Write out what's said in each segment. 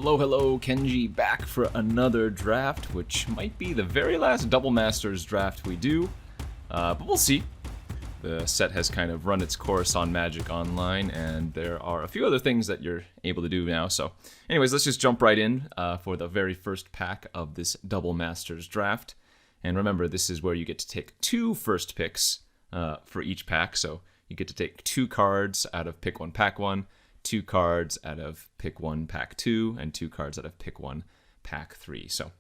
Hello, hello, Kenji back for another draft, which might be the very last Double Masters draft we do, but we'll see. The set has kind of run its course on Magic Online, and there are a few other things that you're able to do now. So anyways, let's just jump right in for the very first pack of this Double Masters draft. And remember, this is where you get to take 2 first picks for each pack. So you get to take 2 cards out of pick 1, pack 1, 2 cards out of pick 1, pack 2, and 2 cards out of pick 1, pack 3. So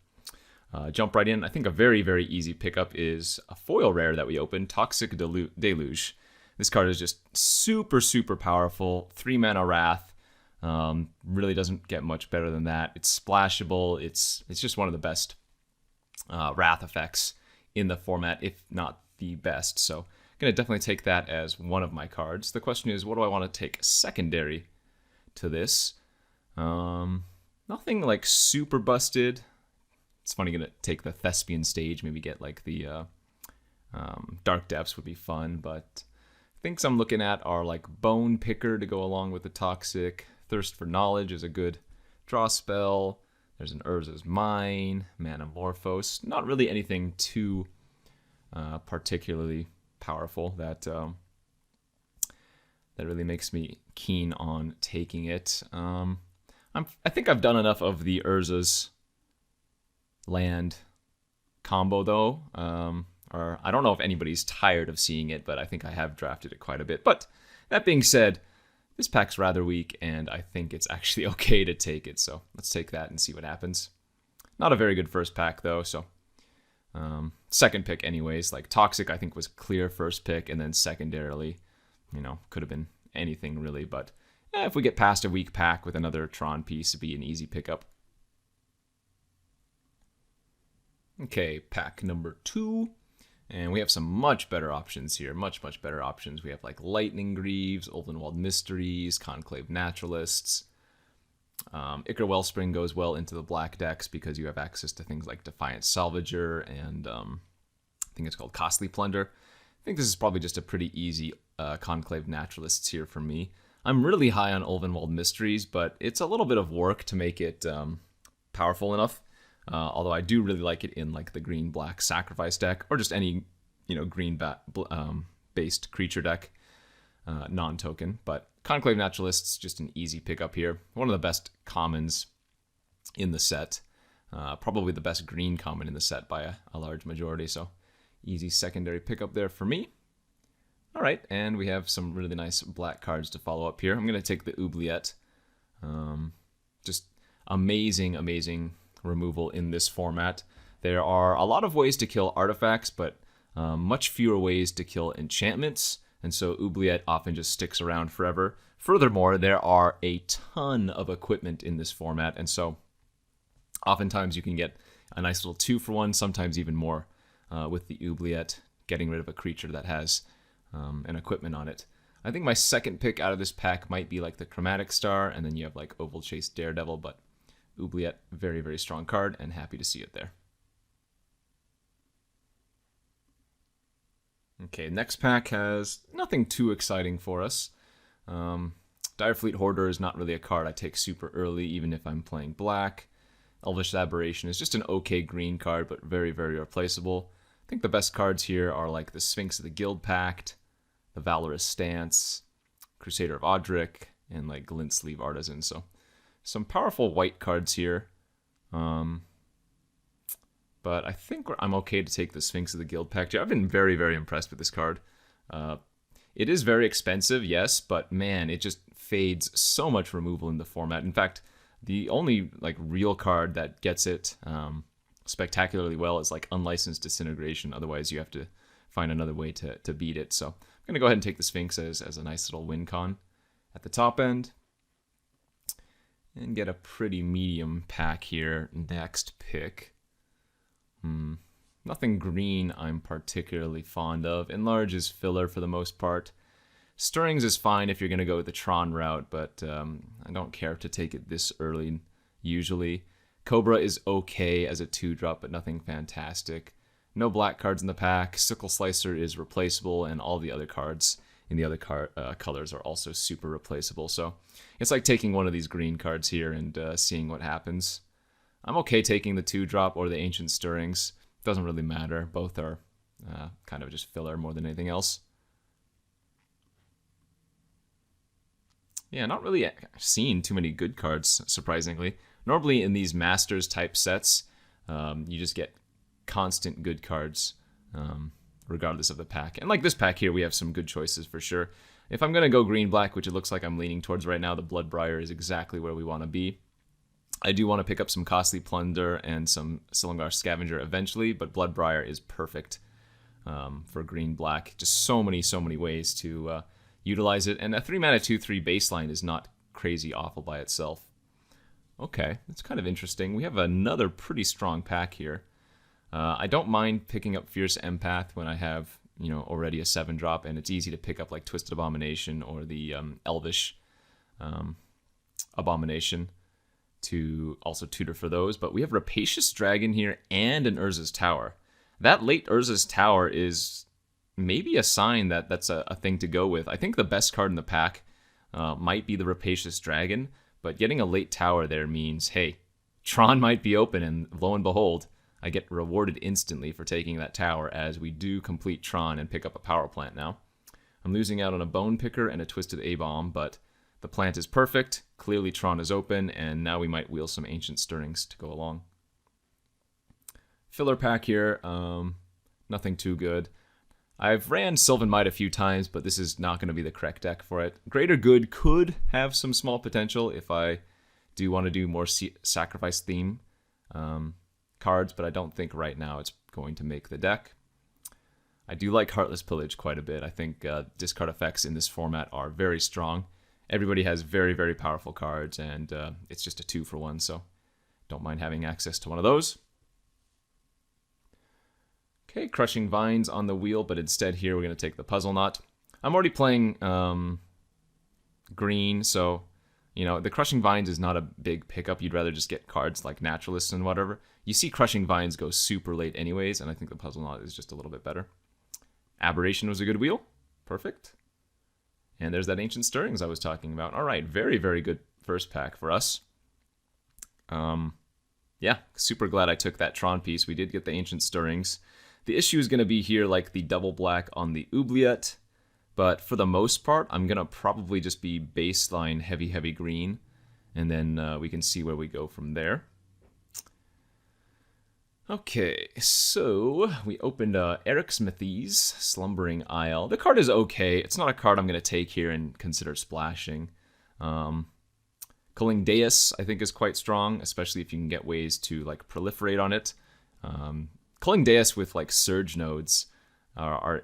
jump right in. I think a very, very easy pickup is a foil rare that we opened, Toxic Deluge. This card is just super, super powerful. 3 mana Wrath. Really doesn't get much better than that. It's splashable. It's just one of the best Wrath effects in the format, if not the best. So I'm going to definitely take that as one of my cards. The question is, what do I want to take secondary to this? Nothing like super busted. It's funny, going to take the Thespian stage, maybe get like the Dark Depths would be fun, but things I'm looking at are like Bone Picker to go along with the Toxic. Thirst for Knowledge is a good draw spell. There's an Urza's Mine, Manamorphose. Not really anything too particularly powerful that really makes me keen on taking it. I think I've done enough of the Urza's land combo though, or I don't know if anybody's tired of seeing it, but I think I have drafted it quite a bit. But that being said, this pack's rather weak, and I think it's actually okay to take it, so let's take that and see what happens. Not a very good first pack though, so second pick anyways. Like Toxic I think was clear first pick, and then secondarily, you know, could have been anything really, but if we get past a weak pack with another Tron piece, it'd be an easy pickup. Okay, pack number 2, and we have some much better options here, much better options. We have like Lightning Greaves, Ulvenwald Mysteries, Conclave Naturalists. Ichor Wellspring goes well into the black decks because you have access to things like Defiant Salvager and I think it's called Costly Plunder. I think this is probably just a pretty easy Conclave Naturalists here for me. I'm really high on Ulvenwald Mysteries, but it's a little bit of work to make it powerful enough. Although I do really like it in like the green-black sacrifice deck, or just any, you know, green-based creature deck, non-token. But Conclave Naturalists, just an easy pickup here. One of the best commons in the set. Probably the best green common in the set by a large majority, so easy secondary pickup there for me. All right, and we have some really nice black cards to follow up here. I'm going to take the Oubliette. Just amazing removal in this format. There are a lot of ways to kill artifacts, but much fewer ways to kill enchantments, and so Oubliette often just sticks around forever. Furthermore, there are a ton of equipment in this format, and so oftentimes you can get a nice little 2-for-1, sometimes even more, with the Oubliette, getting rid of a creature that has an equipment on it. I think my second pick out of this pack might be like the Chromatic Star, and then you have like Oval Chase Daredevil, but Oubliette, very strong card, and happy to see it there. Okay, next pack has nothing too exciting for us. Direfleet Hoarder is not really a card I take super early, even if I'm playing black. Elvish Aberration is just an okay green card, but very replaceable. I think the best cards here are like the Sphinx of the Guild Pact, the Valorous Stance, Crusader of Odric, and like Glint Sleeve Artisan. So some powerful white cards here, but I think I'm okay to take the Sphinx of the Guild Pact. I've been very impressed with this card. It is very expensive, yes, but man, it just fades so much removal in the format. In fact, the only like real card that gets it spectacularly well is like Unlicensed Disintegration. Otherwise, you have to find another way to beat it. So I'm gonna go ahead and take the Sphinx as a nice little win con at the top end. And get a pretty medium pack here. Next pick. Nothing green I'm particularly fond of. Enlarge is filler for the most part. Stirrings is fine if you're going to go with the Tron route, but I don't care to take it this early usually. Cobra is okay as a 2-drop, but nothing fantastic. No black cards in the pack. Sickle Slicer is replaceable, and all the other cards in the other colors are also super replaceable. So it's like taking one of these green cards here and seeing what happens. I'm okay taking the 2-drop or the Ancient Stirrings. Doesn't really matter. Both are kind of just filler more than anything else. Yeah, not really seen too many good cards, surprisingly. Normally in these Masters type sets, you just get constant good cards, regardless of the pack. And like this pack here, we have some good choices for sure. If I'm going to go green-black, which it looks like I'm leaning towards right now, the Bloodbriar is exactly where we want to be. I do want to pick up some Costly Plunder and some Silumgar Scavenger eventually, but Bloodbriar is perfect for green-black. Just so many ways to utilize it. And a 3-mana 2/3 baseline is not crazy awful by itself. Okay, that's kind of interesting. We have another pretty strong pack here. I don't mind picking up Fierce Empath when I have, you know, already a 7-drop, and it's easy to pick up like Twisted Abomination or the Elvish Abomination to also tutor for those. But we have Rapacious Dragon here and an Urza's Tower. That late Urza's Tower is maybe a sign that that's a thing to go with. I think the best card in the pack might be the Rapacious Dragon, but getting a late tower there means, hey, Tron might be open, and lo and behold, I get rewarded instantly for taking that tower as we do complete Tron and pick up a power plant now. I'm losing out on a Bone Picker and a Twisted A-Bomb, but the plant is perfect, clearly Tron is open, and now we might wheel some Ancient Stirrings to go along. Filler pack here, nothing too good. I've ran Sylvan Might a few times, but this is not going to be the correct deck for it. Greater Good could have some small potential if I do want to do more sacrifice theme cards, but I don't think right now it's going to make the deck. I do like Heartless Pillage quite a bit. I think discard effects in this format are very strong. Everybody has very powerful cards, and it's just a 2-for-1, so don't mind having access to one of those. Okay, Crushing Vines on the wheel, but instead here we're going to take the Puzzle Knot. I'm already playing green, so you know the Crushing Vines is not a big pickup. You'd rather just get cards like Naturalists and whatever. You see Crushing Vines go super late anyways, and I think the Puzzle Knot is just a little bit better. Aberration was a good wheel. Perfect. And there's that Ancient Stirrings I was talking about. All right, very good first pack for us. Yeah, super glad I took that Tron piece. We did get the Ancient Stirrings. The issue is going to be here like the double black on the Oubliette, but for the most part, I'm going to probably just be baseline heavy green, and then we can see where we go from there. Okay, so we opened Eric Smithy's Slumbering Isle. The card is okay. It's not a card I'm going to take here and consider splashing. Culling Deus, I think, is quite strong, especially if you can get ways to like proliferate on it. Culling Deus with like Surge nodes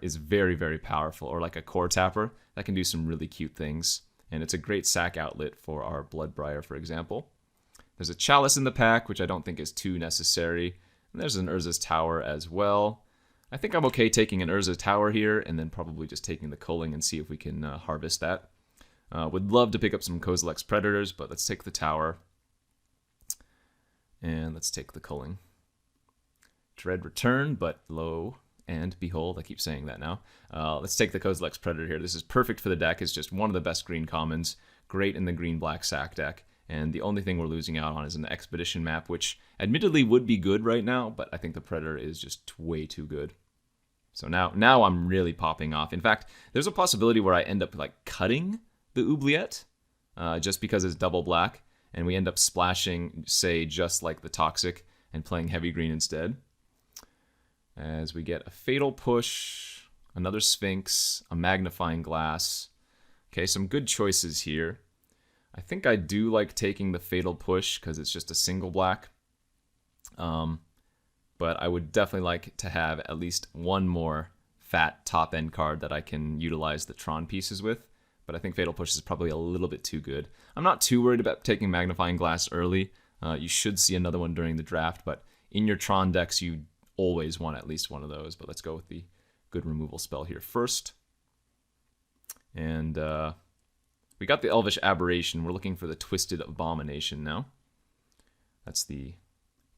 is very powerful, or like a Core Tapper that can do some really cute things. And it's a great sack outlet for our Bloodbriar, for example. There's a Chalice in the pack, which I don't think is too necessary. And there's an Urza's Tower as well. I think I'm okay taking an Urza's Tower here, and then probably just taking the Culling and see if we can harvest that. Would love to pick up some Kozilek's Predators, but let's take the Tower. And let's take the Culling. Dread Return, but lo and behold, I keep saying that now. Let's take the Kozilek's Predator here. This is perfect for the deck. It's just one of the best green commons. Great in the green-black sack deck. And the only thing we're losing out on is an Expedition map, which admittedly would be good right now, but I think the Predator is just way too good. So now I'm really popping off. In fact, there's a possibility where I end up like cutting the Oubliette just because it's double black, and we end up splashing, say, just like the Toxic and playing heavy green instead. As we get a Fatal Push, another Sphinx, a Magnifying Glass. Okay, some good choices here. I think I do like taking the Fatal Push because it's just a single black. But I would definitely like to have at least one more fat top-end card that I can utilize the Tron pieces with. But I think Fatal Push is probably a little bit too good. I'm not too worried about taking Magnifying Glass early. You should see another one during the draft, but in your Tron decks, you always want at least one of those. But let's go with the good removal spell here first. And we got the Elvish Aberration. We're looking for the Twisted Abomination now. That's the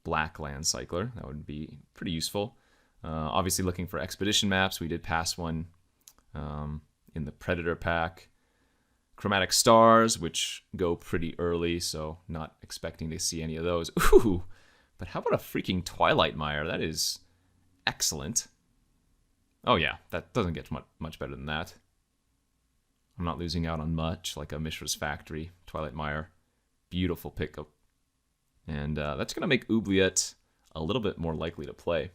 black land cycler. That would be pretty useful. Obviously looking for Expedition maps. We did pass one in the Predator pack. Chromatic Stars, which go pretty early, so not expecting to see any of those. Ooh, but how about a freaking Twilight Mire? That is excellent. Oh yeah, that doesn't get much better than that. I'm not losing out on much, like a Mishra's Factory, Twilight Mire. Beautiful pickup. And that's going to make Oubliette a little bit more likely to play.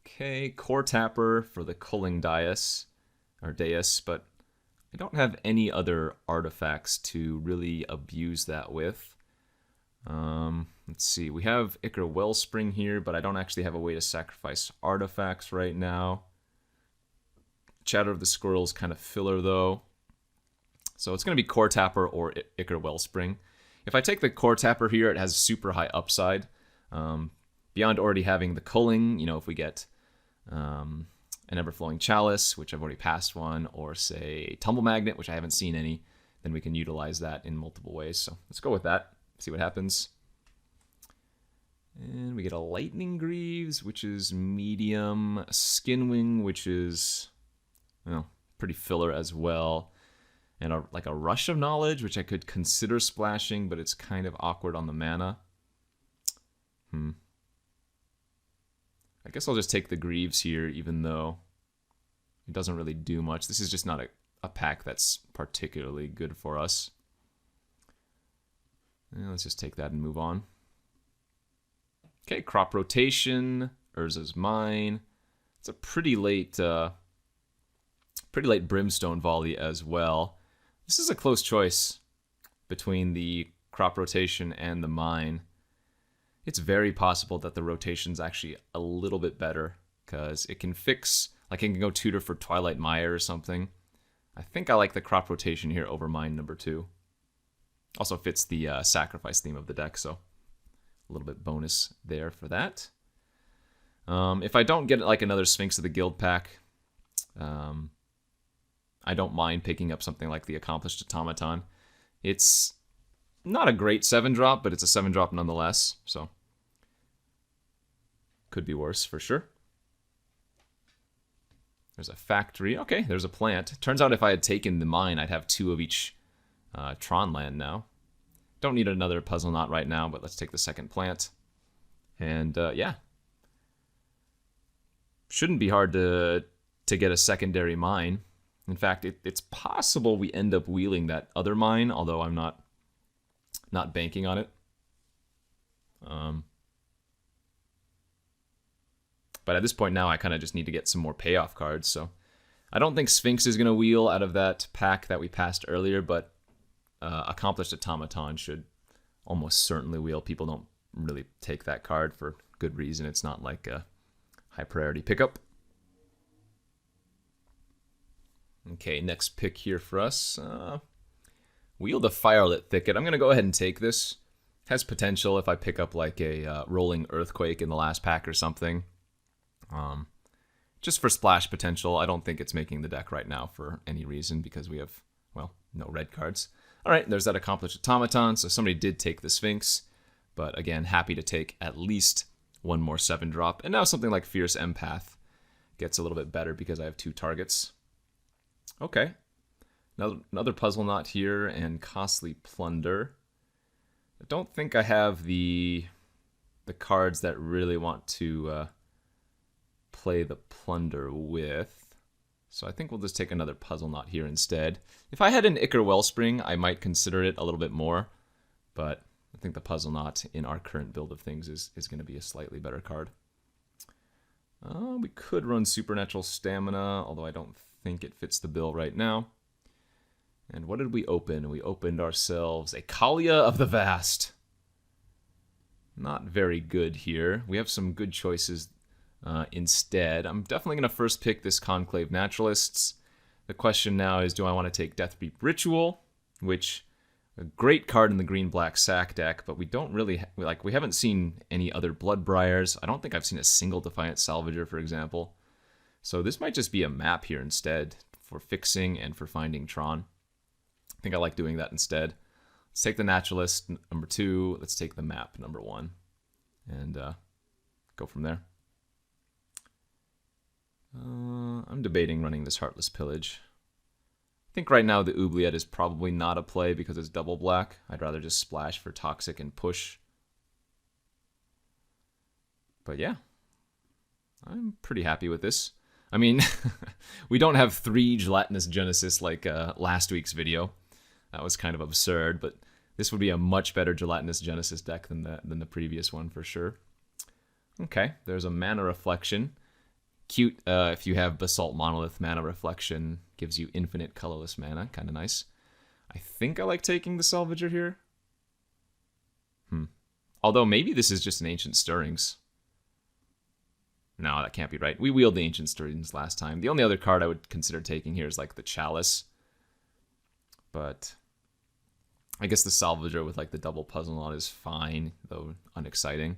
Okay, Core Tapper for the Culling Dais, but I don't have any other artifacts to really abuse that with. Let's see, we have Ichor Wellspring here, but I don't actually have a way to sacrifice artifacts right now. Chatter of the Squirrel is kind of filler though. So it's going to be Core Tapper or Ichor Wellspring. If I take the Core Tapper here, it has super high upside. Beyond already having the Culling, you know, if we get an Everflowing Chalice, which I've already passed one, or say Tumble Magnet, which I haven't seen any, then we can utilize that in multiple ways. So let's go with that, see what happens. And we get a Lightning Greaves, which is medium, a Skinwing, which is, you know, pretty filler as well, and like a Rush of Knowledge, which I could consider splashing, but it's kind of awkward on the mana. I guess I'll just take the Greaves here, even though it doesn't really do much. This is just not a pack that's particularly good for us. Let's just take that and move on. Okay, Crop Rotation, Urza's Mine. It's a pretty late Brimstone Volley as well. This is a close choice between the Crop Rotation and the Mine. It's very possible that the rotation's actually a little bit better, because it can fix, like it can go tutor for Twilight Mire or something. I think I like the Crop Rotation here over Mine number 2. Also fits the sacrifice theme of the deck, so a little bit bonus there for that. If I don't get like another Sphinx of the Guild pack, I don't mind picking up something like the Accomplished Automaton. It's not a great 7-drop, but it's a 7-drop nonetheless, so could be worse for sure. There's a Factory. Okay, there's a plant. Turns out if I had taken the Mine, I'd have 2 of each Tron land now. Don't need another Puzzle Knot right now, but let's take the second plant. And yeah. Shouldn't be hard to get a secondary Mine. In fact, it's possible we end up wheeling that other Mine, although I'm not banking on it. But at this point now, I kind of just need to get some more payoff cards. So I don't think Sphinx is going to wheel out of that pack that we passed earlier, but Accomplished Automaton should almost certainly wheel. People don't really take that card for good reason. It's not like a high priority pickup. Okay, next pick here for us. Wheel the Firelit Thicket. I'm going to go ahead and take this. Has potential if I pick up like a Rolling Earthquake in the last pack or something. Just for splash potential. I don't think it's making the deck right now for any reason because we have, well, no red cards. All right, there's that Accomplished Automaton. So somebody did take the Sphinx. But again, happy to take at least one more 7-drop. And now something like Fierce Empath gets a little bit better because I have 2 targets. Okay. Another Puzzle Knot here and Costly Plunder. I don't think I have the cards that really want to play the Plunder with. So I think we'll just take another Puzzle Knot here instead. If I had an Ichor Wellspring, I might consider it a little bit more. But I think the Puzzle Knot in our current build of things is going to be a slightly better card. We could run Supernatural Stamina, although I don't think it fits the bill right now. And what did we open? We opened ourselves a Kalia of the Vast. Not very good here. We have some good choices instead. I'm definitely going to first pick this Conclave Naturalists. The question now is, do I want to take Deathreap Ritual, which a great card in the green-black sack deck, but we don't really, we haven't seen any other Bloodbriars. I don't think I've seen a single Defiant Salvager, for example. So this might just be a map here instead for fixing and for finding Tron. I think I like doing that instead. Let's take the Naturalist, number 2. Let's take the map, number 1. And go from there. I'm debating running this Heartless Pillage. I think right now the Oubliette is probably not a play because it's double black. I'd rather just splash for Toxic and push. But yeah, I'm pretty happy with this. I mean, we don't have 3 Gelatinous Genesis like last week's video. That was kind of absurd, but this would be a much better Gelatinous Genesis deck than the previous one for sure. Okay, there's a Mana Reflection. Cute if you have Basalt Monolith. Mana Reflection gives you infinite colorless mana. Kind of nice. I think I like taking the Salvager here. Although maybe this is just an Ancient Stirrings. No, that can't be right. We wheeled the Ancient Stirrings last time. The only other card I would consider taking here is like the Chalice. But I guess the Salvager with like the double Puzzle Knot is fine, though unexciting.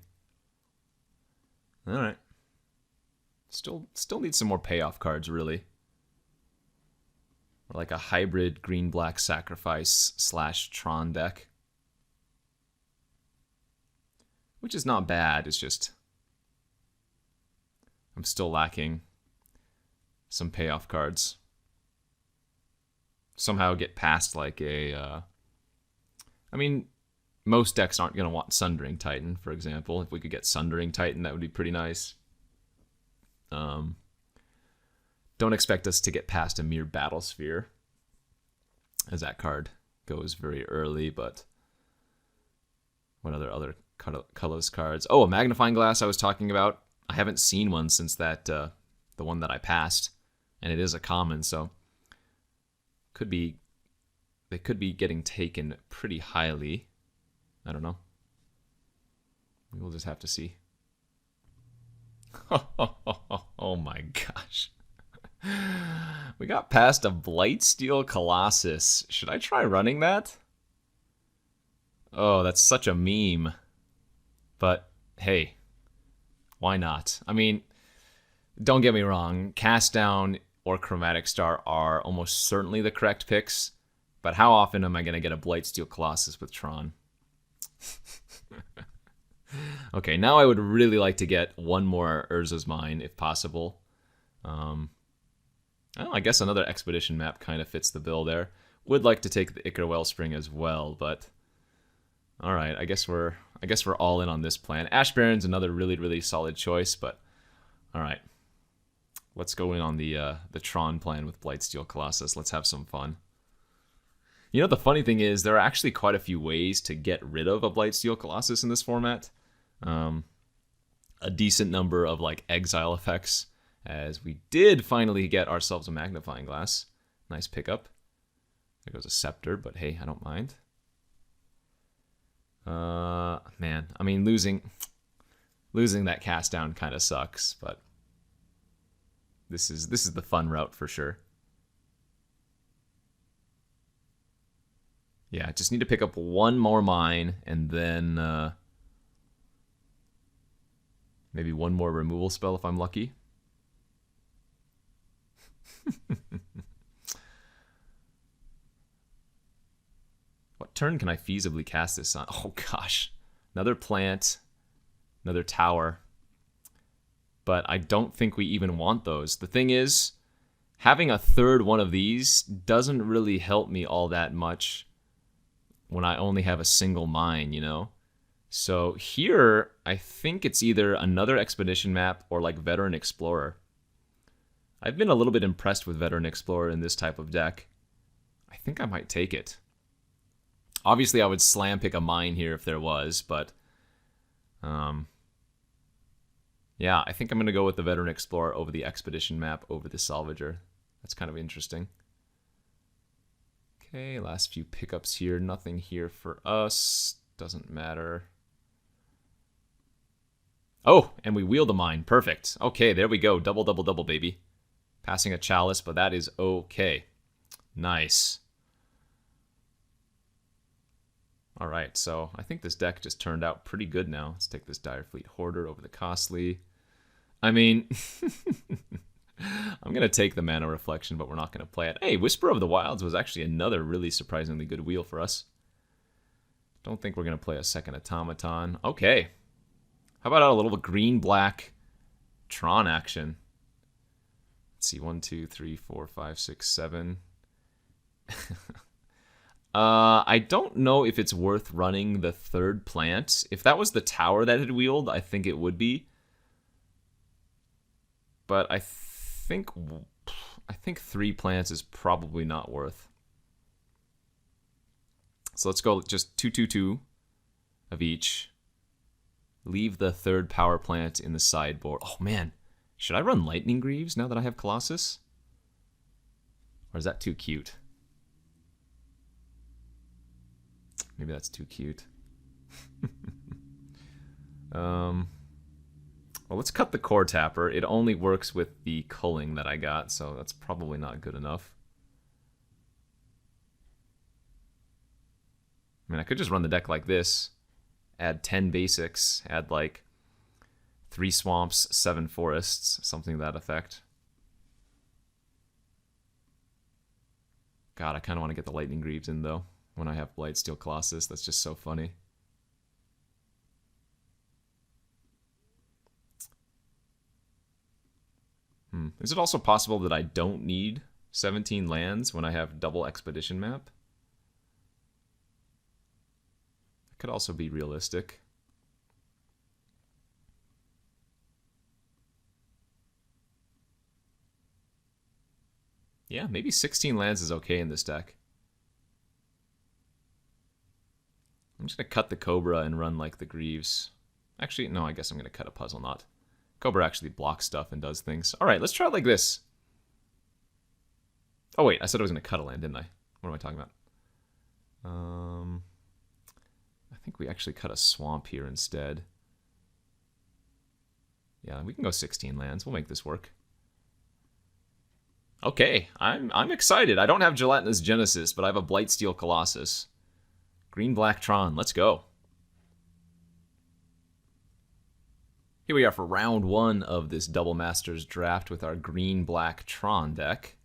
Alright. Still need some more payoff cards, really. Or like a hybrid green-black sacrifice / Tron deck. Which is not bad, it's just I'm still lacking some payoff cards. Somehow get past like a... I mean, most decks aren't going to want Sundering Titan, for example. If we could get Sundering Titan, that would be pretty nice. Don't expect us to get past a mere Battlesphere, as that card goes very early, but... What other colorless cards? Oh, a Magnifying Glass I was talking about. I haven't seen one since that the one that I passed, and it is a common, so they could be getting taken pretty highly. I don't know. We'll just have to see. Oh my gosh. We got past a Blightsteel Colossus. Should I try running that? Oh, that's such a meme. But hey, why not? I mean, don't get me wrong, Cast Down or Chromatic Star are almost certainly the correct picks, but how often am I going to get a Blightsteel Colossus with Tron? Okay, now I would really like to get one more Urza's Mine, if possible. I guess another Expedition map kind of fits the bill there. Would like to take the Ichor Wellspring as well, but... Alright, I guess we're all in on this plan. Ash Baron's another really solid choice, but alright. Let's go in on the Tron plan with Blightsteel Colossus. Let's have some fun. You know, the funny thing is, there are actually quite a few ways to get rid of a Blightsteel Colossus in this format. A decent number of like exile effects, as we did finally get ourselves a Magnifying Glass. Nice pickup. There goes a Scepter, but hey, I don't mind. Man, I mean, losing that Cast Down kind of sucks, but this is the fun route for sure. Yeah, just need to pick up one more mine, and then maybe one more removal spell if I'm lucky. What turn can I feasibly cast this on? Oh gosh. Another plant, another tower. But I don't think we even want those. The thing is, having a third one of these doesn't really help me all that much when I only have a single mine, you know? So here, I think it's either another Expedition map or like Veteran Explorer. I've been a little bit impressed with Veteran Explorer in this type of deck. I think I might take it. Obviously, I would slam pick a mine here if there was, but... yeah, I think I'm going to go with the Veteran Explorer over the Expedition map over the Salvager. That's kind of interesting. Okay, last few pickups here. Nothing here for us. Doesn't matter. Oh, and we wheeled a mine. Perfect. Okay, there we go. Double, double, double, baby. Passing a Chalice, but that is okay. Nice. Alright, so I think this deck just turned out pretty good now. Let's take this Direfleet Hoarder over the Costly. I mean, I'm going to take the Mana Reflection, but we're not going to play it. Hey, Whisper of the Wilds was actually another really surprisingly good wheel for us. Don't think we're going to play a second Automaton. Okay. How about a little green-black Tron action? Let's see, 1, 2, 3, 4, 5, 6, 7. I don't know if it's worth running the third plant. If that was the tower that had wheeled, I think it would be. But I think 3 plants is probably not worth. So let's go just 2, 2, 2 of each. Leave the third power plant in the sideboard. Oh man, should I run Lightning Greaves now that I have Colossus? Or is that too cute? Maybe that's too cute. Well, let's cut the Core Tapper. It only works with the culling that I got, so that's probably not good enough. I mean, I could just run the deck like this. Add 10 basics. Add like 3 swamps, 7 forests. Something to that effect. God, I kind of want to get the Lightning Greaves in, though. When I have Blightsteel Colossus. That's just so funny. Is it also possible that I don't need 17 lands when I have double Expedition map? It could also be realistic. Yeah, maybe 16 lands is okay in this deck. I'm just going to cut the Cobra and run like the Greaves. Actually, no, I guess I'm going to cut a Puzzle Knot. Cobra actually blocks stuff and does things. All right, let's try it like this. Oh, wait, I said I was going to cut a land, didn't I? What am I talking about? I think we actually cut a swamp here instead. Yeah, we can go 16 lands. We'll make this work. Okay, I'm excited. I don't have Gelatinous Genesis, but I have a Blightsteel Colossus. Green-Black Tron, let's go. Here we are for round 1 of this Double Masters draft with our Green-Black Tron deck.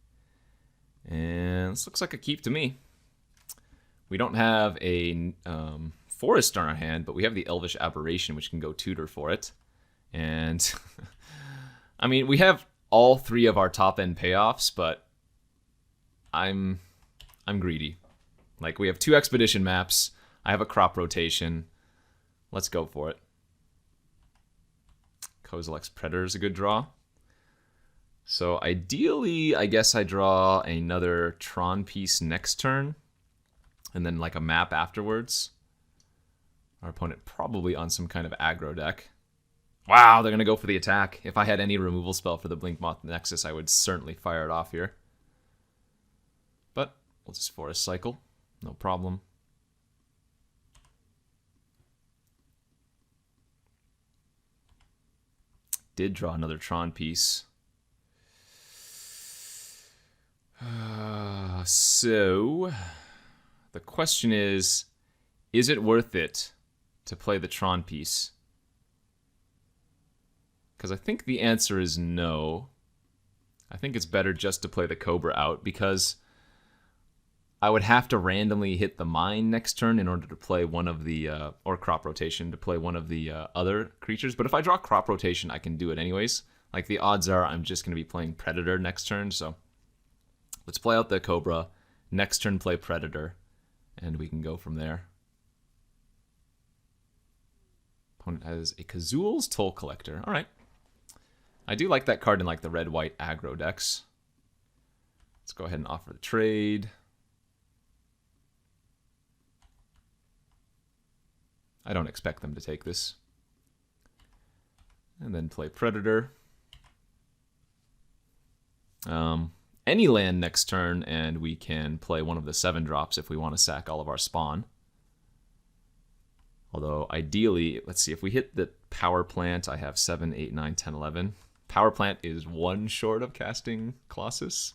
And this looks like a keep to me. We don't have a Forest in our hand, but we have the Elvish Aberration, which can go tutor for it. And, I mean, we have all 3 of our top-end payoffs, but I'm greedy. Like, we have 2 Expedition maps. I have a crop rotation. Let's go for it. Kozilek's Predator is a good draw. So ideally, I guess I draw another Tron piece next turn, and then like a map afterwards. Our opponent probably on some kind of aggro deck. Wow, they're going to go for the attack. If I had any removal spell for the Blinkmoth Nexus, I would certainly fire it off here. But we'll just Forest Cycle. No problem. Did draw another Tron piece. So, the question is it worth it to play the Tron piece? Because I think the answer is no. I think it's better just to play the Cobra out, because I would have to randomly hit the mine next turn in order to play one of the, or crop rotation, to play one of the other creatures. But if I draw crop rotation, I can do it anyways. Like, the odds are I'm just going to be playing Predator next turn, so let's play out the Cobra. Next turn, play Predator, and we can go from there. Opponent has a Kazul's Toll Collector. All right. I do like that card in like the red-white aggro decks. Let's go ahead and offer the trade. I don't expect them to take this. And then play Predator. Any land next turn, and we can play one of the 7-drops if we want to sack all of our spawn. Although, ideally, let's see, if we hit the Power Plant, I have 7, 8, 9, 10, 11. Power Plant is 1 short of casting Colossus.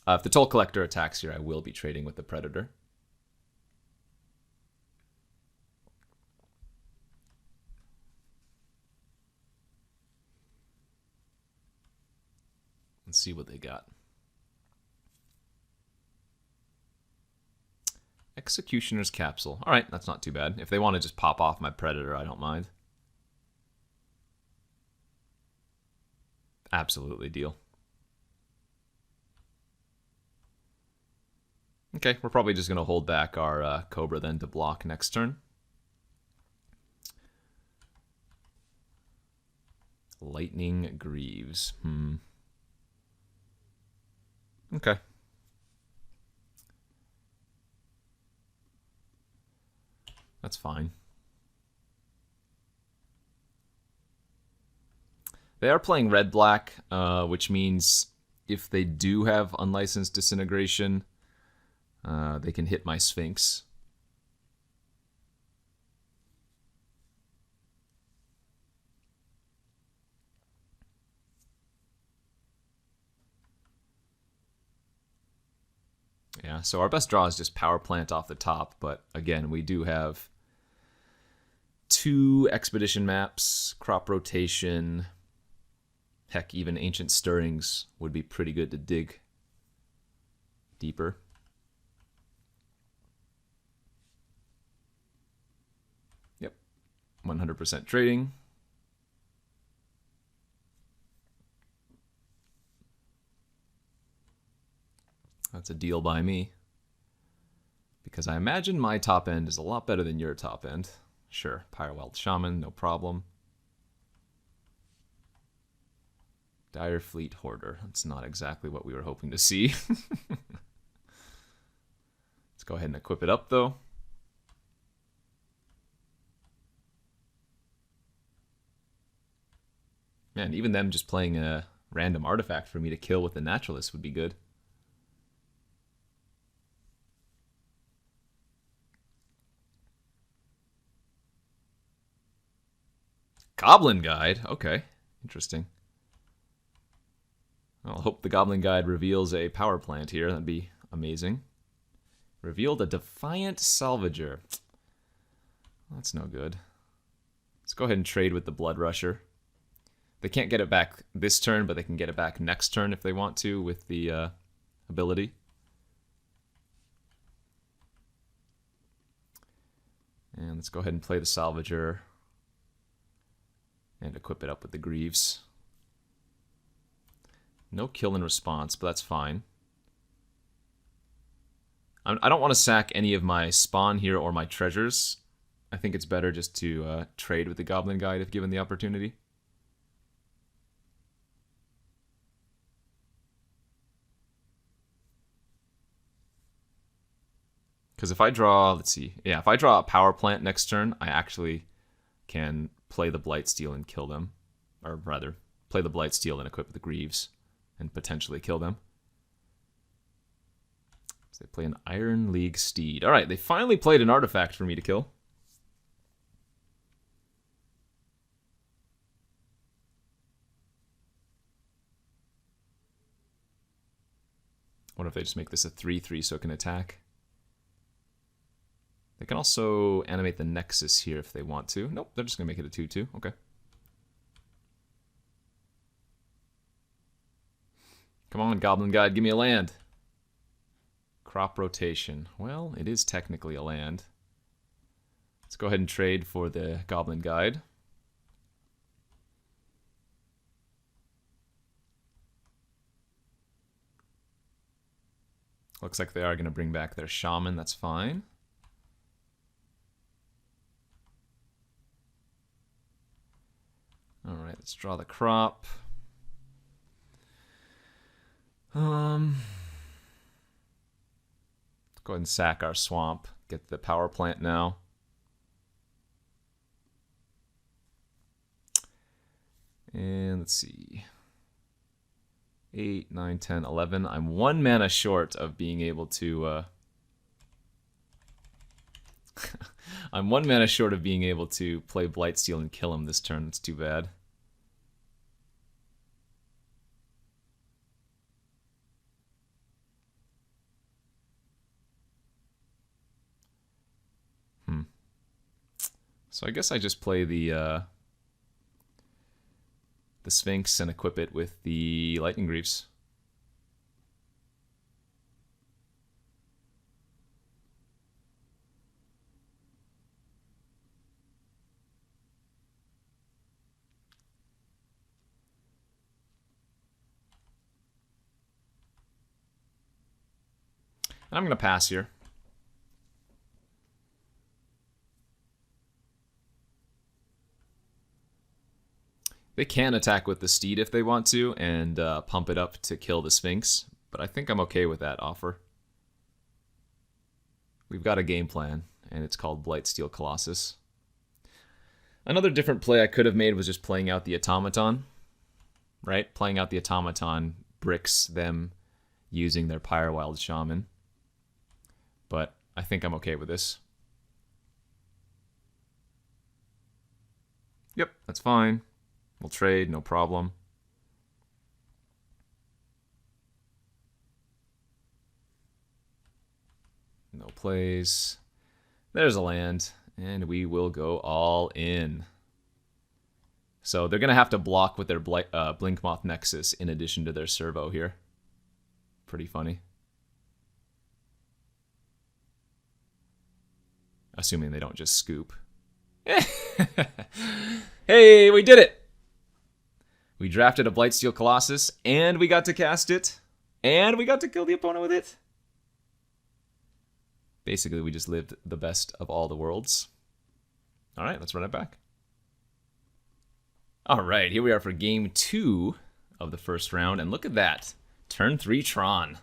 If the Toll Collector attacks here, I will be trading with the Predator. Let's see what they got. Executioner's Capsule. All right, that's not too bad. If they want to just pop off my Predator, I don't mind. Absolutely deal. Okay, we're probably just going to hold back our Cobra then to block next turn. Lightning Greaves. Okay. That's fine. They are playing red-black, which means if they do have unlicensed disintegration, they can hit my Sphinx. Yeah, so our best draw is just Power Plant off the top, but again, we do have 2 Expedition maps, Crop Rotation. Heck, even Ancient Stirrings would be pretty good to dig deeper. Yep, 100% trading. That's a deal by me. Because I imagine my top end is a lot better than your top end. Sure, Pyrowild Shaman, no problem. Dire Fleet Hoarder. That's not exactly what we were hoping to see. Let's go ahead and equip it up, though. Man, even them just playing a random artifact for me to kill with the Naturalist would be good. Goblin Guide? Okay, interesting. Well, I hope the Goblin Guide reveals a power plant here. That'd be amazing. Revealed a Defiant Salvager. That's no good. Let's go ahead and trade with the Blood Rusher. They can't get it back this turn, but they can get it back next turn if they want to with the ability. And let's go ahead and play the Salvager. And equip it up with the Greaves. No kill in response, but that's fine. I don't want to sack any of my spawn here or my treasures. I think it's better just to trade with the Goblin Guide if given the opportunity. Because if I draw, let's see, yeah, if I draw a power plant next turn, I actually can play the Blightsteel and kill them. Or rather, play the Blightsteel and equip the Greaves and potentially kill them. So they play an Iron League Steed. Alright, they finally played an artifact for me to kill. What if they just make this a 3/3 so it can attack? They can also animate the Nexus here if they want to. Nope, they're just going to make it a 2/2. Okay. Come on, Goblin Guide, give me a land. Crop Rotation. Well, it is technically a land. Let's go ahead and trade for the Goblin Guide. Looks like they are going to bring back their Shaman. That's fine. Alright, let's draw the crop. Let's go ahead and sack our swamp. Get the power plant now. And let's see. 8, 9, 10, 11. I'm 1 mana short of being able to... I'm 1 mana short of being able to play Blightsteel and kill him this turn. That's too bad. So I guess I just play the Sphinx and equip it with the Lightning Greaves. And I'm going to pass here. They can attack with the Steed if they want to, and pump it up to kill the Sphinx, but I think I'm okay with that offer. We've got a game plan, and it's called Blightsteel Colossus. Another different play I could have made was just playing out the Automaton, right? Playing out the Automaton bricks them using their Pyrewild Shaman, but I think I'm okay with this. Yep, that's fine. We'll trade, no problem. No plays. There's a land, and we will go all in. So they're going to have to block with their Blinkmoth Nexus in addition to their Servo here. Pretty funny. Assuming they don't just scoop. Hey, we did it! We drafted a Blightsteel Colossus, and we got to cast it, and we got to kill the opponent with it. Basically, we just lived the best of all the worlds. All right, let's run it back. All right, here we are for game 2 of the first round, and look at that. Turn 3 Tron.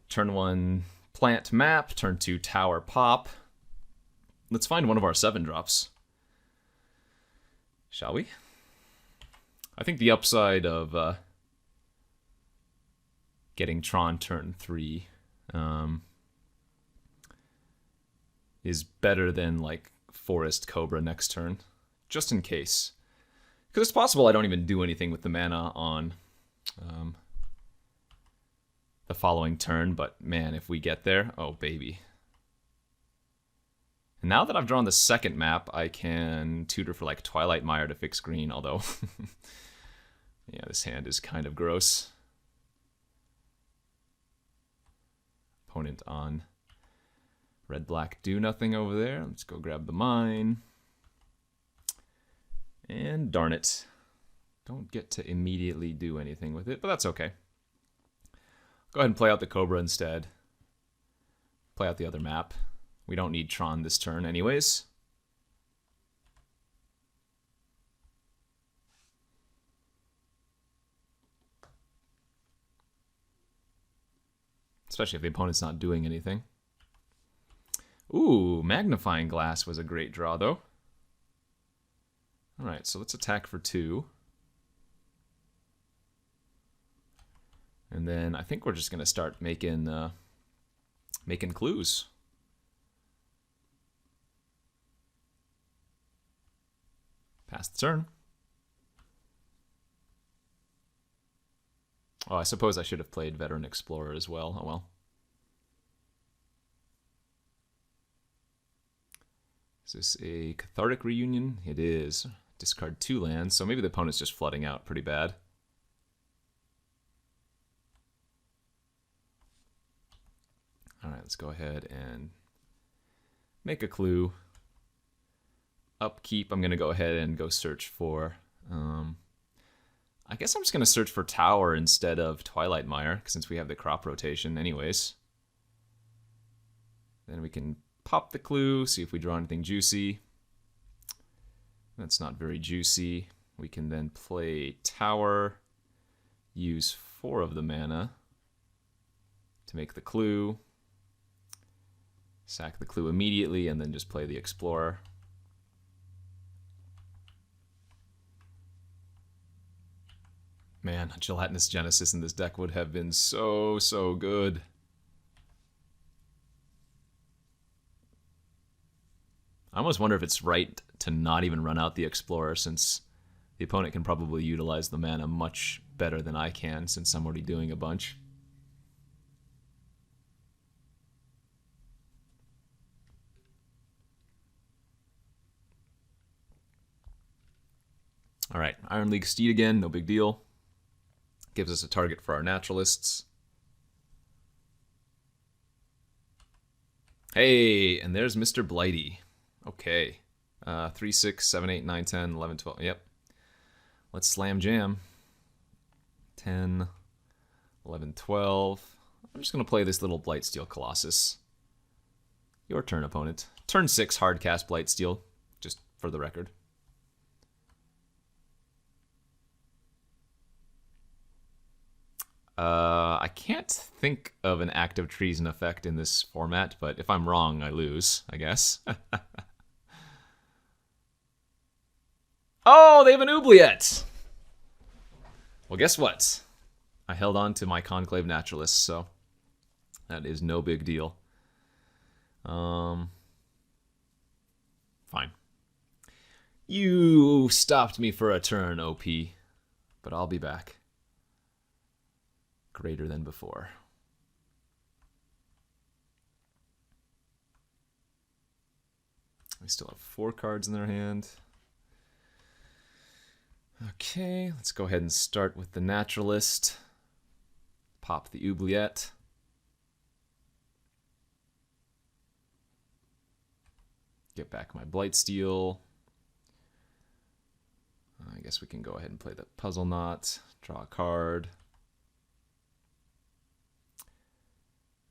Turn 1 Plant Map, turn 2 Tower Pop. Let's find one of our 7-drops. Shall we? I think the upside of getting Tron turn 3 is better than like Forest Cobra next turn, just in case. Because it's possible I don't even do anything with the mana on the following turn, but man, if we get there, oh baby. And now that I've drawn the second map, I can tutor for like Twilight Mire to fix green, although yeah, this hand is kind of gross. Opponent on red-black do nothing over there. Let's go grab the mine. And darn it. Don't get to immediately do anything with it, but that's okay. Go ahead and play out the Cobra instead. Play out the other map. We don't need Tron this turn anyways. Especially if the opponent's not doing anything. Ooh, Magnifying Glass was a great draw, though. Alright, so let's attack for 2. And then I think we're just going to start making clues. Pass the turn. Oh, I suppose I should have played Veteran Explorer as well. Oh well. Is this a Cathartic Reunion? It is. Discard 2 lands, so maybe the opponent's just flooding out pretty bad. Alright, let's go ahead and make a clue. Upkeep, I'm going to go ahead and go search for... I guess I'm just going to search for Tower instead of Twilight Mire, since we have the crop rotation anyways. Then we can pop the clue, see if we draw anything juicy. That's not very juicy. We can then play Tower, use 4 of the mana to make the clue, sack the clue immediately, and then just play the Explorer. Man, Gelatinous Genesis in this deck would have been so, so good. I almost wonder if it's right to not even run out the Explorer, since the opponent can probably utilize the mana much better than I can, since I'm already doing a bunch. Alright, Iron League Steed again, no big deal. Gives us a target for our naturalists. Hey, and there's Mr. Blighty. Okay. 3, 6, 7, 8, 9, 10, 11, 12. Yep. Let's slam jam. 10, 11, 12. I'm just going to play this little Blightsteel Colossus. Your turn, opponent. Turn 6, hard cast Blightsteel, just for the record. I can't think of an active treason effect in this format, but if I'm wrong, I lose, I guess. Oh, they have an oubliette! Well, guess what? I held on to my Conclave Naturalists, so that is no big deal. Fine. You stopped me for a turn, OP, but I'll be back. Greater than before. We still have 4 cards in their hand. Okay, let's go ahead and start with the Naturalist. Pop the oubliette. Get back my Blightsteel. I guess we can go ahead and play the Puzzle Knot. Draw a card.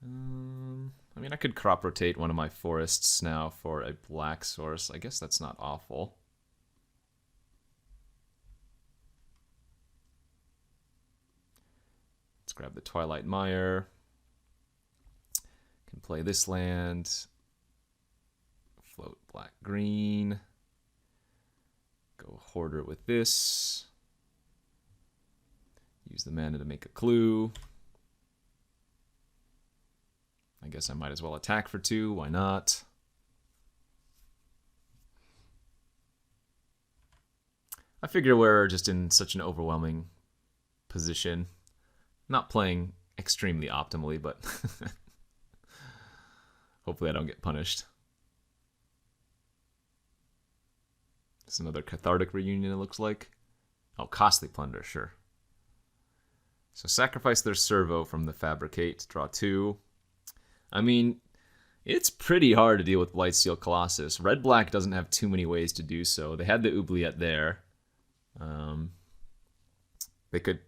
I mean, I could crop rotate one of my forests now for a black source. I guess that's not awful. Let's grab the Twilight Mire. Can play this land. Float black-green. Go Hoarder with this. Use the mana to make a clue. I guess I might as well attack for 2. Why not? I figure we're just in such an overwhelming position. Not playing extremely optimally, but hopefully I don't get punished. It's another Cathartic Reunion, it looks like. Oh, Costly Plunder, sure. So sacrifice their Servo from the Fabricate. Draw 2. I mean, it's pretty hard to deal with Blightsteel Colossus. Red-black doesn't have too many ways to do so. They had the oubliette there. They could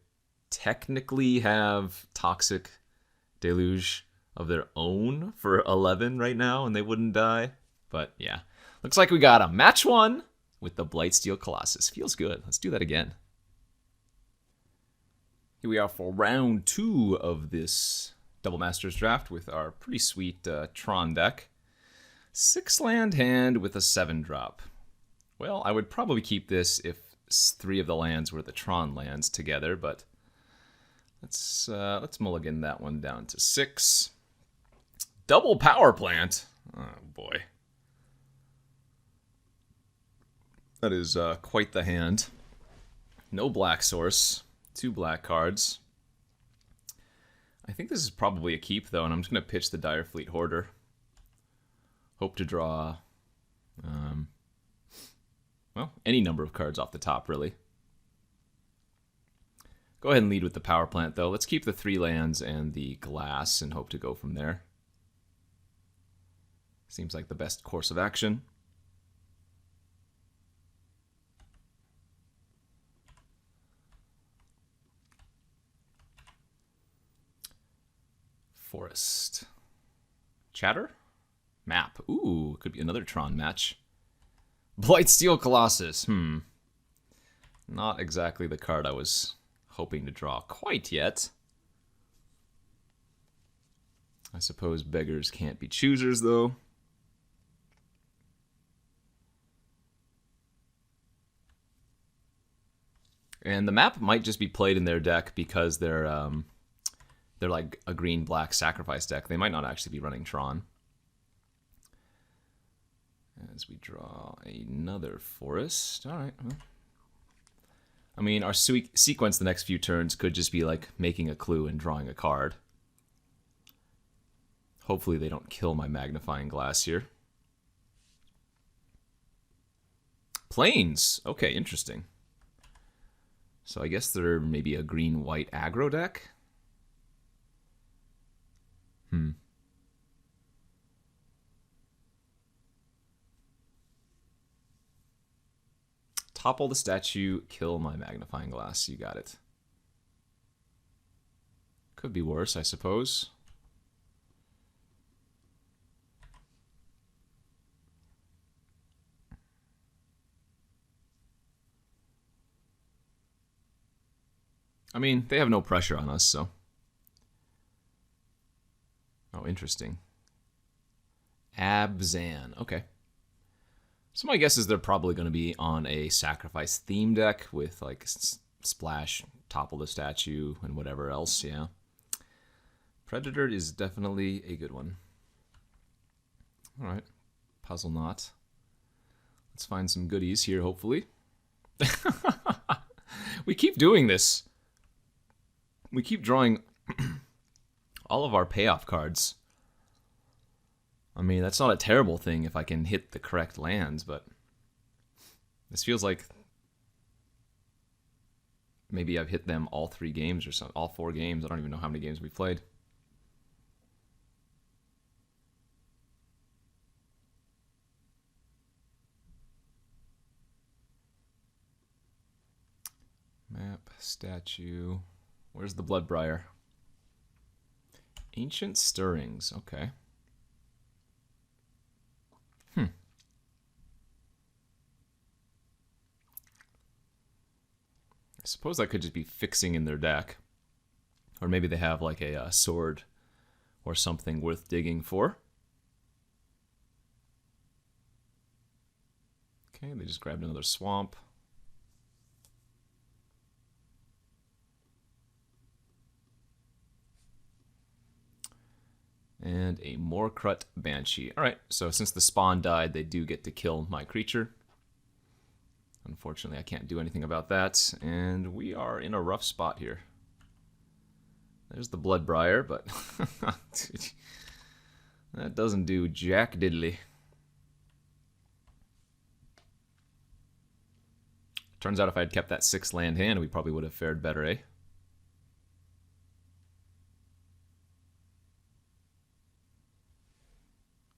technically have Toxic Deluge of their own for 11 right now, and they wouldn't die. But yeah, looks like we got a match 1 with the Blightsteel Colossus. Feels good. Let's do that again. Here we are for round 2 of this Double Masters draft with our pretty sweet Tron deck. 6-land hand with a 7-drop. Well, I would probably keep this if 3 of the lands were the Tron lands together, but let's mulligan that one down to 6. Double Power Plant. Oh boy, that is quite the hand. No black source. 2 black cards. I think this is probably a keep, though, and I'm just going to pitch the Direfleet Hoarder. Hope to draw, well, any number of cards off the top, really. Go ahead and lead with the Power Plant, though. Let's keep the 3 lands and the glass and hope to go from there. Seems like the best course of action. Forest. Chatter? Map. Ooh, could be another Tron match. Blightsteel Colossus. Not exactly the card I was hoping to draw quite yet. I suppose beggars can't be choosers, though. And the map might just be played in their deck because they're like a green-black sacrifice deck. They might not actually be running Tron. As we draw another forest. All right. Well. I mean, our sequence the next few turns could just be like making a clue and drawing a card. Hopefully they don't kill my magnifying glass here. Plains. Okay, interesting. So I guess they're maybe a green-white aggro deck? Topple the statue, kill my magnifying glass. You got it. Could be worse, I suppose. I mean, they have no pressure on us, so. Oh, interesting. Abzan. Okay. So my guess is they're probably going to be on a sacrifice theme deck with like splash, topple the statue, and whatever else, yeah. Predator is definitely a good one. Alright. Puzzle knot. Let's find some goodies here, hopefully. We keep doing this. We keep drawing all of our payoff cards. I mean, that's not a terrible thing if I can hit the correct lands, but this feels like maybe I've hit them all 3 games or so, all 4 games. I don't even know how many games we've played. Map, statue. Where's the Bloodbriar? Ancient Stirrings, okay. I suppose that could just be fixing in their deck. Or maybe they have like a sword or something worth digging for. Okay, they just grabbed another swamp. And a Morkrut Banshee. Alright, so since the spawn died, they do get to kill my creature. Unfortunately, I can't do anything about that, and we are in a rough spot here. There's the Bloodbriar, but that doesn't do jack diddly. Turns out if I had kept that 6 land hand, we probably would have fared better, eh?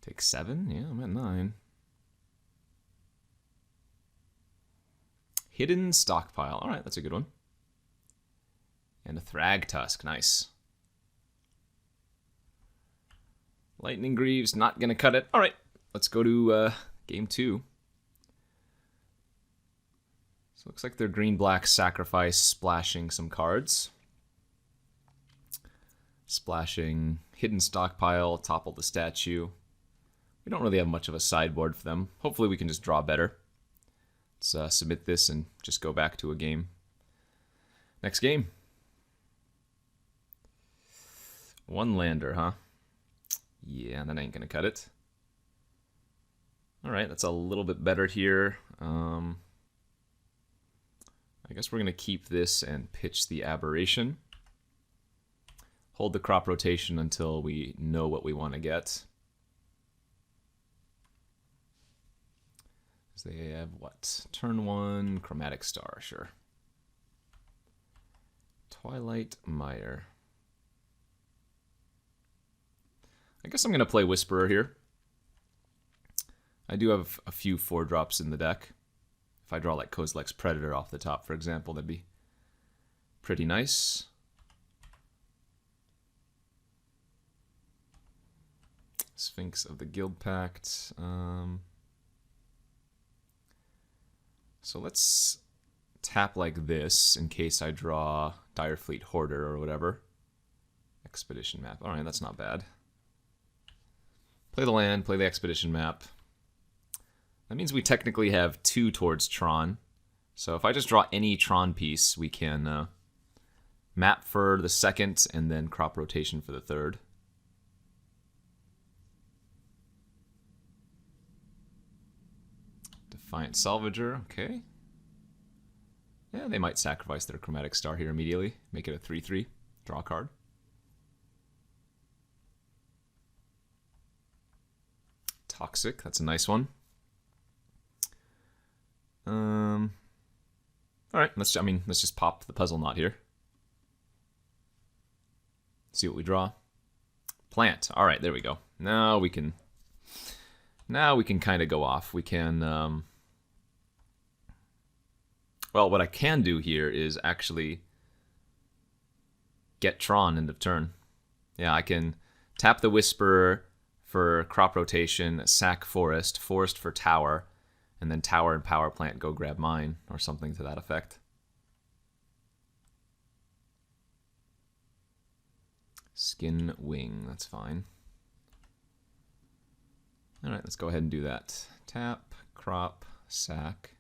Take 7? Yeah, I'm at 9. Hidden Stockpile. Alright, that's a good one. And a Thragtusk. Nice. Lightning Greaves, not going to cut it. Alright, let's go to game 2. So it looks like they're green-black sacrifice splashing some cards. Splashing Hidden Stockpile, topple the statue. We don't really have much of a sideboard for them. Hopefully we can just draw better. Let's submit this and just go back to a game. Next game. 1 lander, huh? Yeah, that ain't gonna cut it. Alright, that's a little bit better here. I guess we're gonna keep this and pitch the Aberration. Hold the crop rotation until we know what we want to get. They have what? Turn 1, Chromatic Star, sure. Twilight Mire. I guess I'm going to play Whisperer here. I do have a few 4-drops in the deck. If I draw like Kozilek's Predator off the top, for example, that'd be pretty nice. Sphinx of the Guild Pact. So let's tap like this in case I draw Direfleet Hoarder or whatever. Expedition map. Alright, that's not bad. Play the land, play the expedition map. That means we technically have 2 towards Tron. So if I just draw any Tron piece, we can map for the 2nd and then crop rotation for the 3rd. Defiant Salvager, okay. Yeah, they might sacrifice their Chromatic Star here immediately. Make it a 3/3. Draw a card. Toxic, that's a nice one. Alright, let's just pop the puzzle knot here. See what we draw. Plant. Alright, there we go. Now we can kind of go off. We can well, what I can do here is actually get Tron end of turn. Yeah, I can tap the Whisperer for crop rotation, sack Forest, Forest for Tower, and then Tower and Power Plant go grab mine, or something to that effect. Skin Wing, that's fine. Alright, let's go ahead and do that. Tap, crop, sack,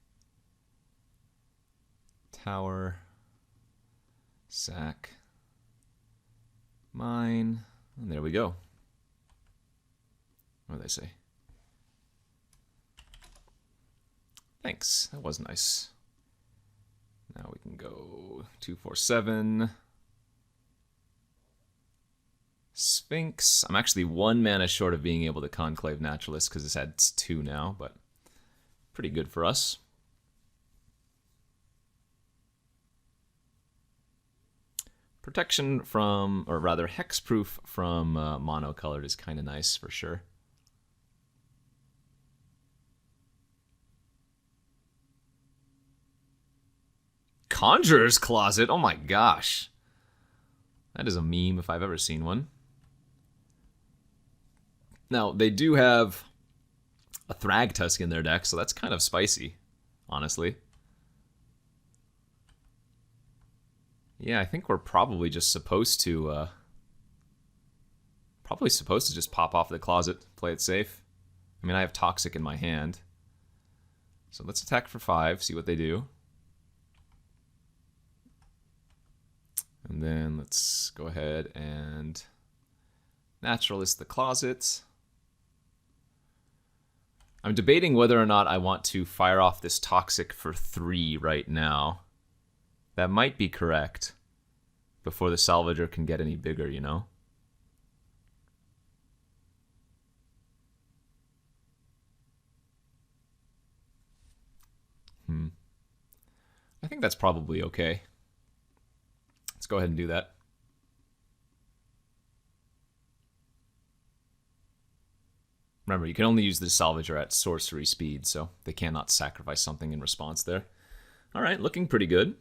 Tower, sack, mine, and there we go. What do they say? Thanks, that was nice. Now we can go 2/4/7. Sphinx. I'm actually 1 mana short of being able to Conclave Naturalist because this adds 2 now, but pretty good for us. Protection from, or rather hexproof from monocolored is kind of nice for sure. Conjurer's Closet? Oh my gosh. That is a meme if I've ever seen one. Now, they do have a Thragtusk in their deck, so that's kind of spicy, honestly. Yeah, I think we're probably just supposed to just pop off the closet, play it safe. I mean, I have Toxic in my hand. So let's attack for 5, see what they do. And then let's go ahead and Naturalist the closet. I'm debating whether or not I want to fire off this Toxic for 3 right now. That might be correct before the Salvager can get any bigger, you know? I think that's probably okay. Let's go ahead and do that. Remember, you can only use the Salvager at sorcery speed, so they cannot sacrifice something in response there. All right, looking pretty good.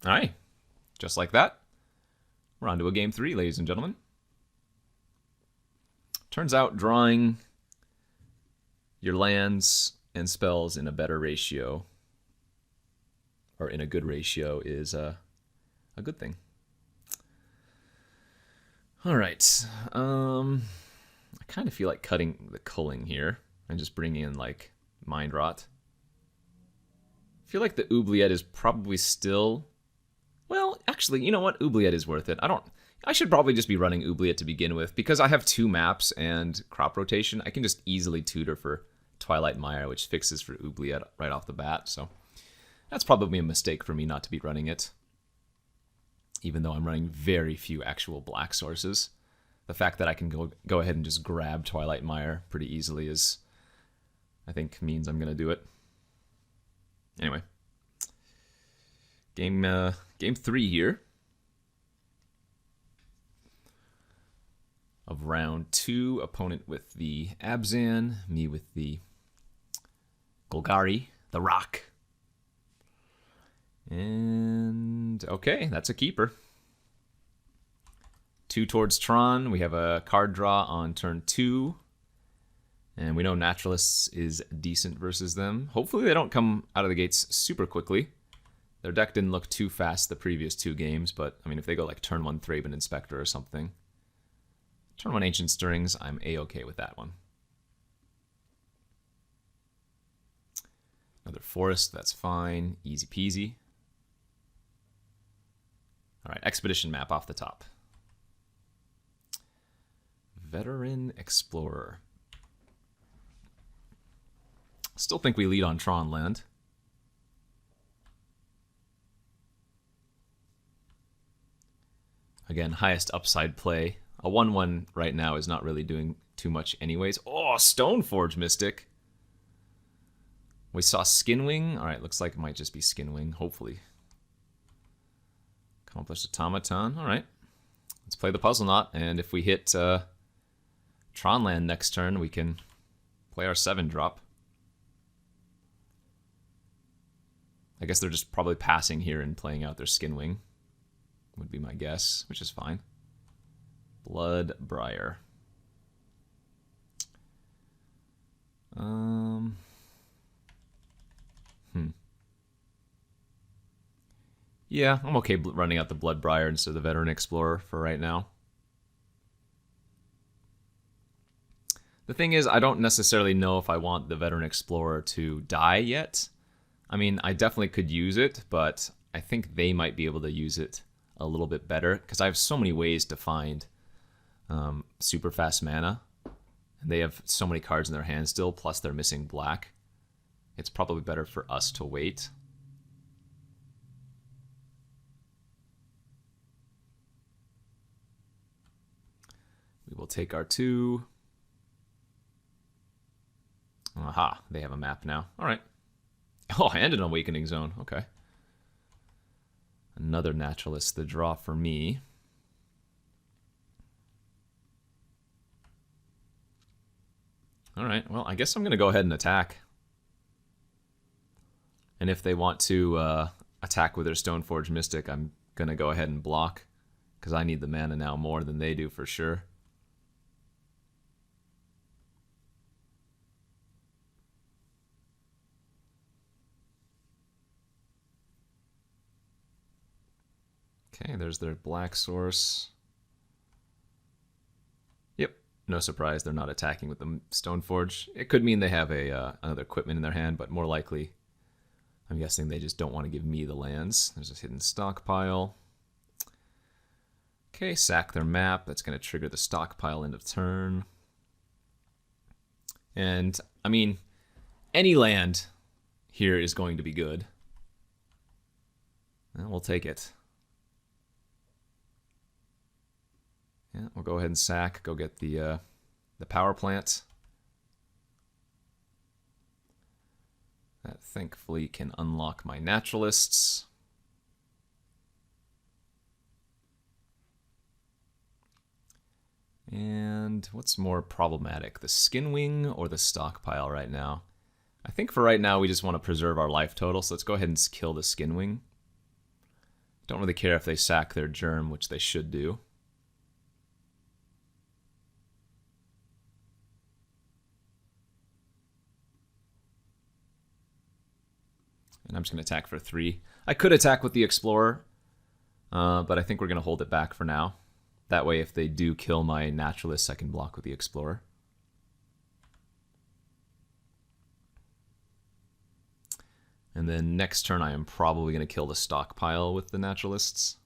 All right, just like that, we're on to a game 3, ladies and gentlemen. Turns out drawing your lands and spells in a better ratio, or in a good ratio, is a good thing. All right, I kind of feel like cutting the culling here and just bringing in like Mind Rot. I feel like the Oubliette is probably still, well, actually, you know what? Oubliette is worth it. I should probably just be running Oubliette to begin with because I have 2 maps and crop rotation. I can just easily tutor for Twilight Mire, which fixes for Oubliette right off the bat. So that's probably a mistake for me not to be running it. Even though I'm running very few actual black sources. The fact that I can go ahead and just grab Twilight Mire pretty easily is, I think, means I'm going to do it. Anyway. Game 3 here. Of round 2. Opponent with the Abzan. Me with the Golgari, the Rock. And okay, that's a keeper. 2 towards Tron. We have a card draw on turn 2. And we know Naturalists is decent versus them. Hopefully they don't come out of the gates super quickly. Their deck didn't look too fast the previous 2 games, but I mean, if they go like turn 1 Thraben Inspector or something. Turn 1 Ancient Stirrings, I'm A-okay with that one. Another Forest, that's fine. Easy peasy. All right, Expedition map off the top. Veteran Explorer. Still think we lead on Tron land. Again, highest upside play. A 1/1 right now is not really doing too much anyways. Oh, Stoneforge Mystic. We saw Skinwing. All right, looks like it might just be Skinwing, hopefully. Accomplished Automaton. All right. Let's play the Puzzle Knot, and if we hit Tronland next turn, we can play our 7-drop. I guess they're just probably passing here and playing out their Skinwing, would be my guess, which is fine. Bloodbriar. Yeah, I'm okay running out the Bloodbriar instead of the Veteran Explorer for right now. The thing is, I don't necessarily know if I want the Veteran Explorer to die yet. I mean, I definitely could use it, but I think they might be able to use it a little bit better, because I have so many ways to find super fast mana. And they have so many cards in their hand still, plus they're missing black. It's probably better for us to wait. We will take our 2. Aha, they have a map now. All right. Oh, and an Awakening Zone. Okay. Another Naturalist, the draw for me. All right, well, I guess I'm going to go ahead and attack. And if they want to attack with their Stoneforge Mystic, I'm going to go ahead and block, because I need the mana now more than they do for sure. Okay, there's their black source. Yep, no surprise they're not attacking with the Stoneforge. It could mean they have another equipment in their hand, but more likely, I'm guessing they just don't want to give me the lands. There's a hidden stockpile. Okay, sack their map. That's going to trigger the stockpile end of turn. And, I mean, any land here is going to be good. Well, we'll take it. Yeah, we'll go ahead and sack, go get the power plant. That thankfully can unlock my naturalists. And what's more problematic, the Skinwing or the stockpile right now? I think for right now we just want to preserve our life total, so let's go ahead and kill the Skinwing. Don't really care if they sack their germ, which they should do. And I'm just going to attack for 3. I could attack with the Explorer, but I think we're going to hold it back for now. That way, if they do kill my Naturalists, I can block with the Explorer. And then next turn, I am probably going to kill the stockpile with the Naturalists.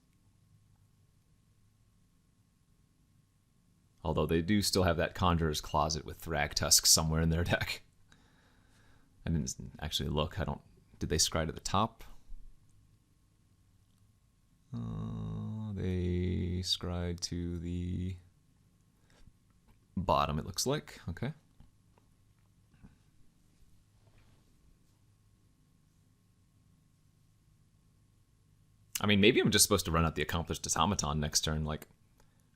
Although they do still have that Conjurer's Closet with Thragtusk somewhere in their deck. I didn't actually look. Did they scry to the top? They scried to the bottom, it looks like. Okay. I mean, maybe I'm just supposed to run out the Accomplished Automaton next turn. Like,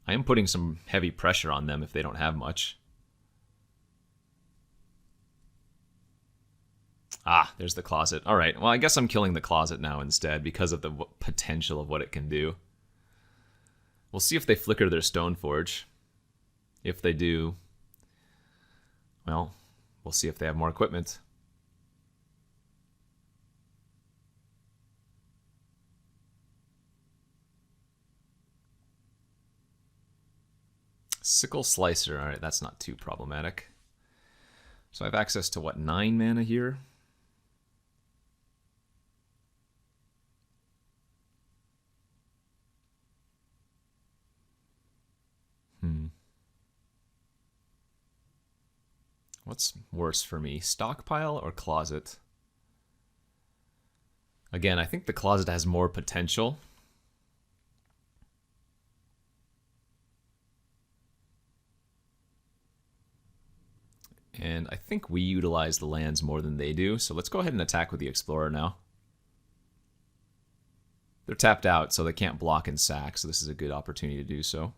I am putting some heavy pressure on them if they don't have much. Ah, there's the closet. All right, well, I guess I'm killing the closet now instead because of the potential of what it can do. We'll see if they flicker their Stoneforge. If they do, well, we'll see if they have more equipment. Sickle Slicer. All right, that's not too problematic. So I have access to, what, 9 mana here? What's worse for me, stockpile or closet? Again, I think the closet has more potential. And I think we utilize the lands more than they do, so let's go ahead and attack with the Explorer now. They're tapped out, so they can't block and sack, so this is a good opportunity to do so.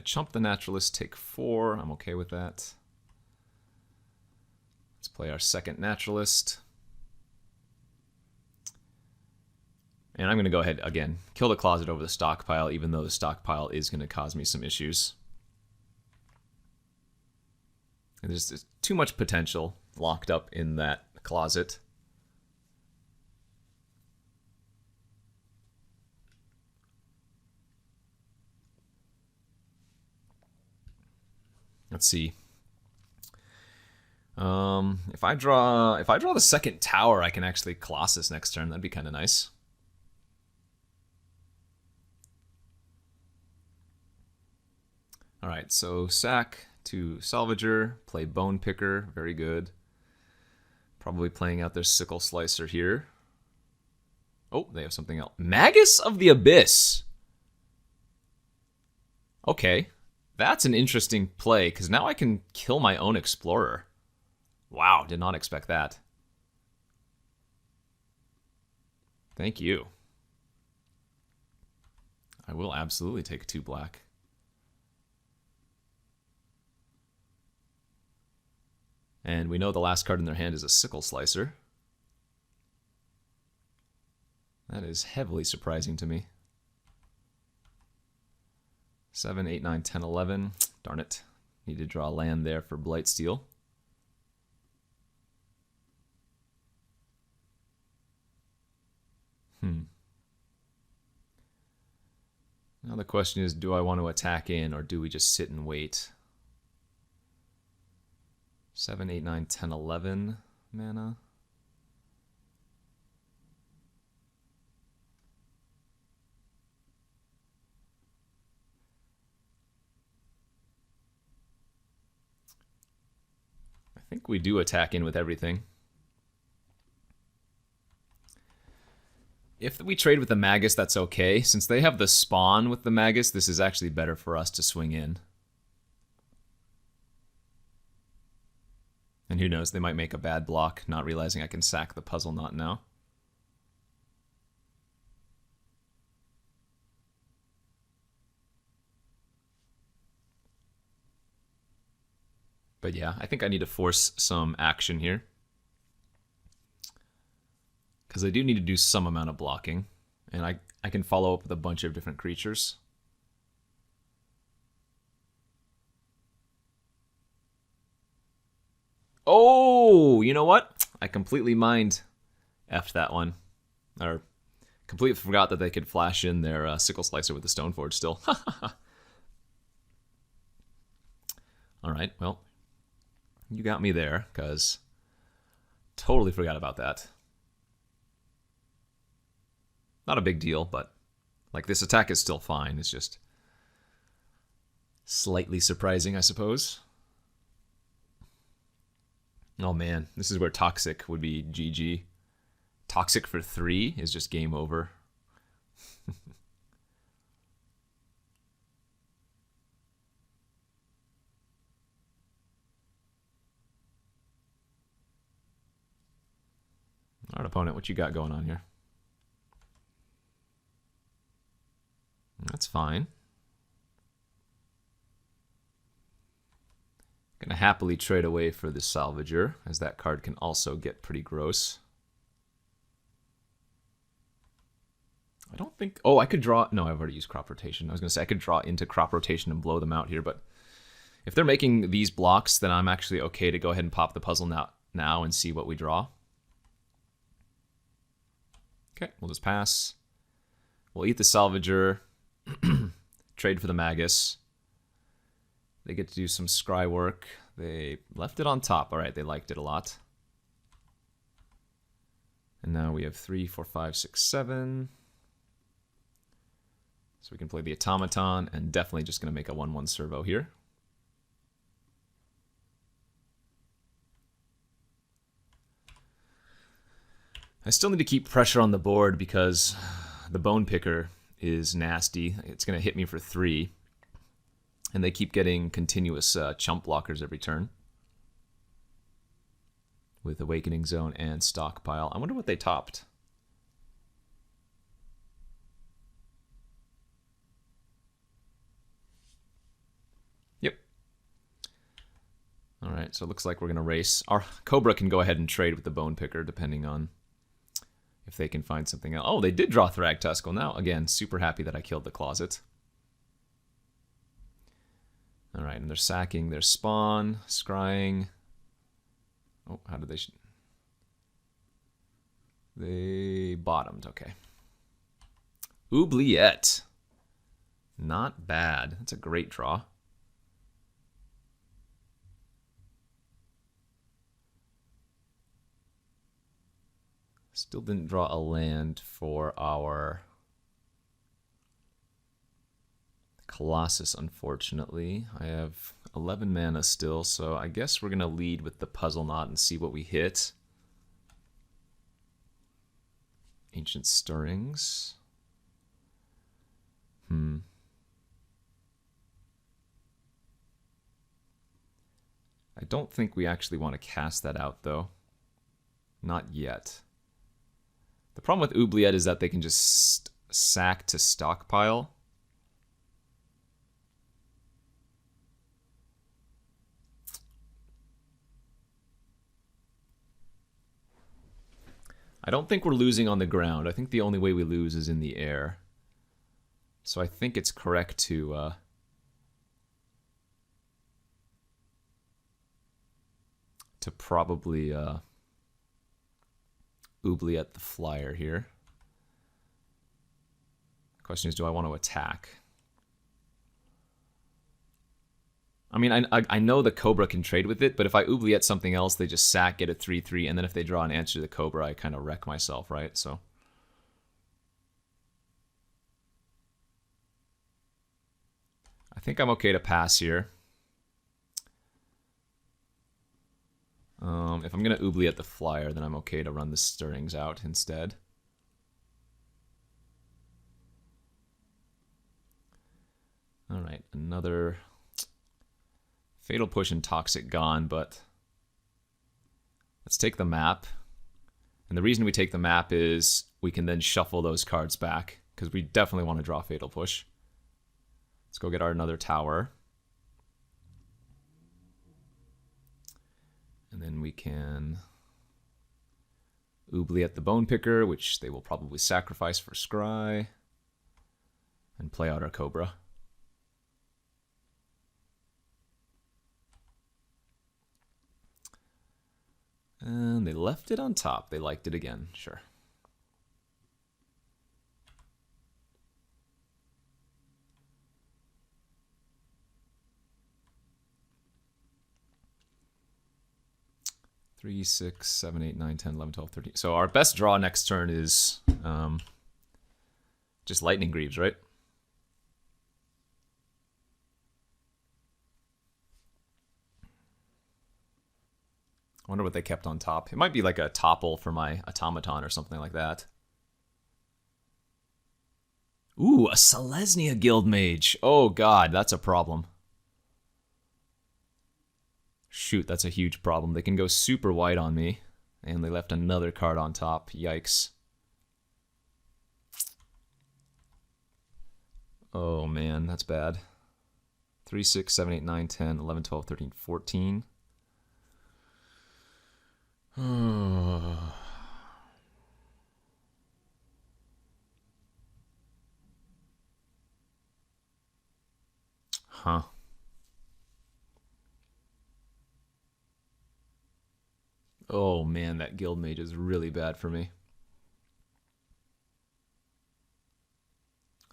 chump the Naturalist, take 4. I'm okay with that. Let's play our second Naturalist. And I'm going to go ahead, again, kill the Closet over the stockpile, even though the stockpile is going to cause me some issues. And there's too much potential locked up in that Closet. Let's see. If I draw the second tower, I can actually Colossus next turn. That'd be kind of nice. All right, so sack to Salvager, play Bone Picker, very good. Probably playing out their Sickle Slicer here. Oh, they have something else. Magus of the Abyss. Okay, that's an interesting play, because now I can kill my own Explorer. Wow, did not expect that. Thank you. I will absolutely take 2 black. And we know the last card in their hand is a Sickle Slicer. That is heavily surprising to me. 7, 8, 9, 10, 11. Darn it. Need to draw land there for Blightsteel. Now the question is, do I want to attack in, or do we just sit and wait? 7, 8, 9, 10, 11 mana. I think we do attack in with everything. If we trade with the Magus, that's okay. Since they have the spawn with the Magus, this is actually better for us to swing in. And who knows, they might make a bad block, not realizing I can sack the Puzzle Knot now. But yeah, I think I need to force some action here. Because I do need to do some amount of blocking. And I can follow up with a bunch of different creatures. Oh, you know what? I completely effed that one. Or completely forgot that they could flash in their Sickle Slicer with the Stoneforge still. Alright, well, you got me there, because totally forgot about that. Not a big deal, but like this attack is still fine. It's just slightly surprising, I suppose. Oh man, this is where Toxic would be GG. Toxic for 3 is just game over. Alright, opponent, what you got going on here? That's fine. Gonna happily trade away for the Salvager, as that card can also get pretty gross. I don't think... Oh, I could draw... No, I've already used Crop Rotation. I was gonna say I could draw into Crop Rotation and blow them out here, but if they're making these blocks, then I'm actually okay to go ahead and pop the Puzzle now and see what we draw. Okay, we'll just pass. We'll eat the Salvager. Trade for the Magus. They get to do some scry work. They left it on top. All right, they liked it a lot. And now we have 3, 4, 5, 6, 7. So we can play the Automaton, and definitely just going to make a 1/1 servo here. I still need to keep pressure on the board because the Bone Picker is nasty. It's going to hit me for 3. And they keep getting continuous chump blockers every turn. With Awakening Zone and Stockpile. I wonder what they topped. Alright, so it looks like we're going to race. Our Cobra can go ahead and trade with the Bone Picker, depending on if they can find something else. Oh, they did draw Thragtusk. Well, now, again, super happy that I killed the Closet. Alright, and they're sacking their spawn, scrying. Oh, how did they... They bottomed, okay. Oubliette. Not bad. That's a great draw. Still didn't draw a land for our Colossus, unfortunately. I have 11 mana still, so I guess we're going to lead with the Puzzle Knot and see what we hit. Ancient Stirrings. I don't think we actually want to cast that out, though. Not yet. The problem with Oubliette is that they can just sack to stockpile. I don't think we're losing on the ground. I think the only way we lose is in the air. So I think it's correct to probably Oubliette the flyer here. Question is, do I want to attack? I mean, I know the Cobra can trade with it, but if I Oubliette something else, they just sack, get a 3/3, and then if they draw an answer to the Cobra, I kind of wreck myself, right? So I think I'm okay to pass here. If I'm going to Oubliette the flyer, then I'm okay to run the Stirrings out instead. Alright, another Fatal Push and Toxic gone, but let's take the map. And the reason we take the map is we can then shuffle those cards back, because we definitely want to draw Fatal Push. Let's go get our another tower. And then we can Oubliette the Bone Picker, which they will probably sacrifice for Scry, and play out our Cobra. And they left it on top. They liked it again, sure. Three, 6, 7, 8, 9, 10, 11, 12, 13. So our best draw next turn is just Lightning Greaves, right? I wonder what they kept on top. It might be like a topple for my automaton or something like that. Ooh, a Selesnya Guildmage. Oh god, that's a problem. Shoot, that's a huge problem. They can go super white on me. And they left another card on top. Yikes. Oh man, that's bad. 3, 6, 7, 8, 9, 10, 11, 12, 13, 14. Huh. Oh man, that Guildmage is really bad for me.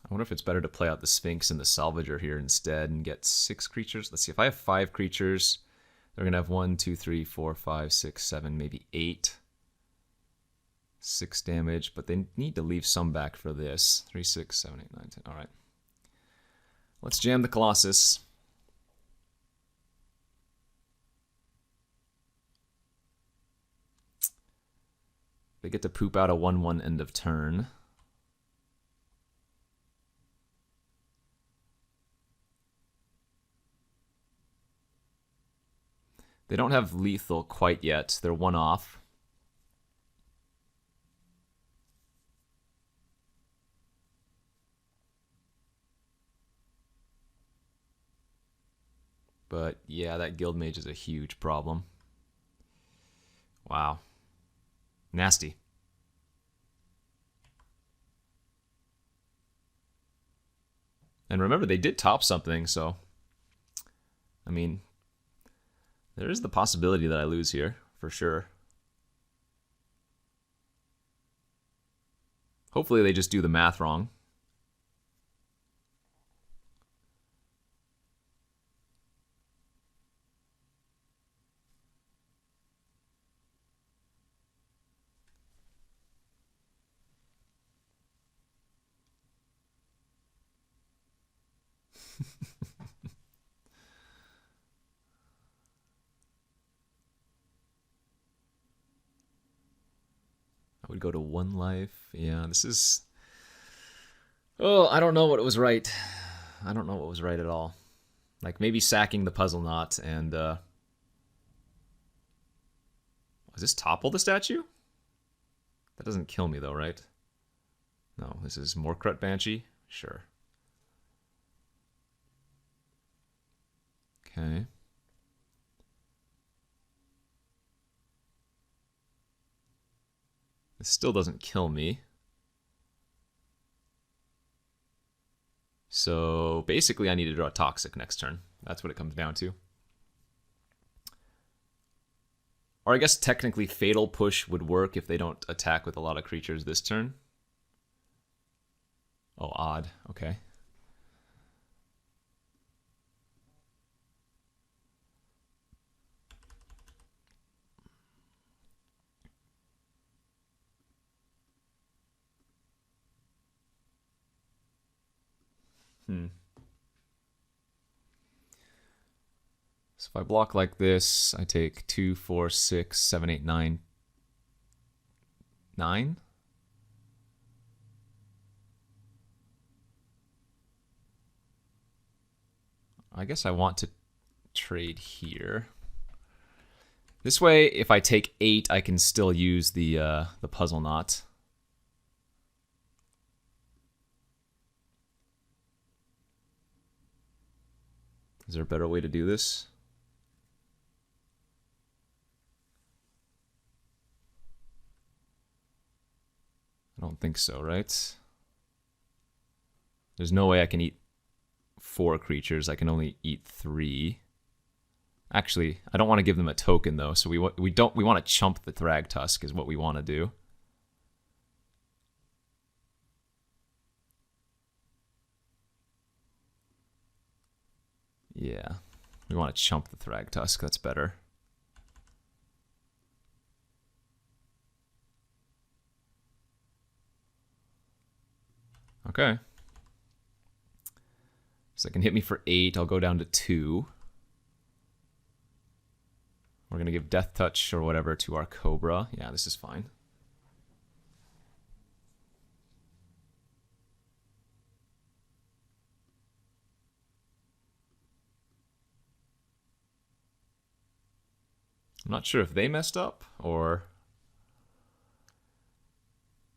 I wonder if it's better to play out the Sphinx and the Salvager here instead and get 6 creatures. Let's see, if I have 5 creatures, they're going to have 1, 2, 3, 4, 5, 6, 7, maybe 8. 6 damage, but they need to leave some back for this. 3, 6, 7, 8, 9, 10. All right. Let's jam the Colossus. They get to poop out a 1/1 end of turn. They don't have lethal quite yet. They're 1 off. But but yeah, that guild mage is a huge problem. Wow. Nasty. And remember, they did top something, so... I mean, there is the possibility that I lose here, for sure. Hopefully they just do the math wrong. I would go to 1 life. Yeah, this is... Oh, I don't know what was right. I don't know what was right at all. Like, maybe sacking the puzzle knot and... Does this topple the statue? That doesn't kill me, though, right? No, this is Morkrut Banshee? Sure. Okay. This still doesn't kill me. So basically I need to draw Toxic next turn. That's what it comes down to. Or I guess technically Fatal Push would work if they don't attack with a lot of creatures this turn. Oh, odd. Okay. So if I block like this, I take 2, 4, 6, 7, 8, 9. 9? I guess I want to trade here. This way, if I take 8, I can still use the puzzle knot. Is there a better way to do this? I don't think so, right? There's no way I can eat 4 creatures. I can only eat 3. Actually, I don't want to give them a token though, so we want to chump the Thragtusk is what we want to do. Yeah, we want to chump the Thragtusk. That's better. Okay. So it can hit me for 8. I'll go down to 2. We're going to give Death Touch or whatever to our Cobra. Yeah, this is fine. I'm not sure if they messed up or...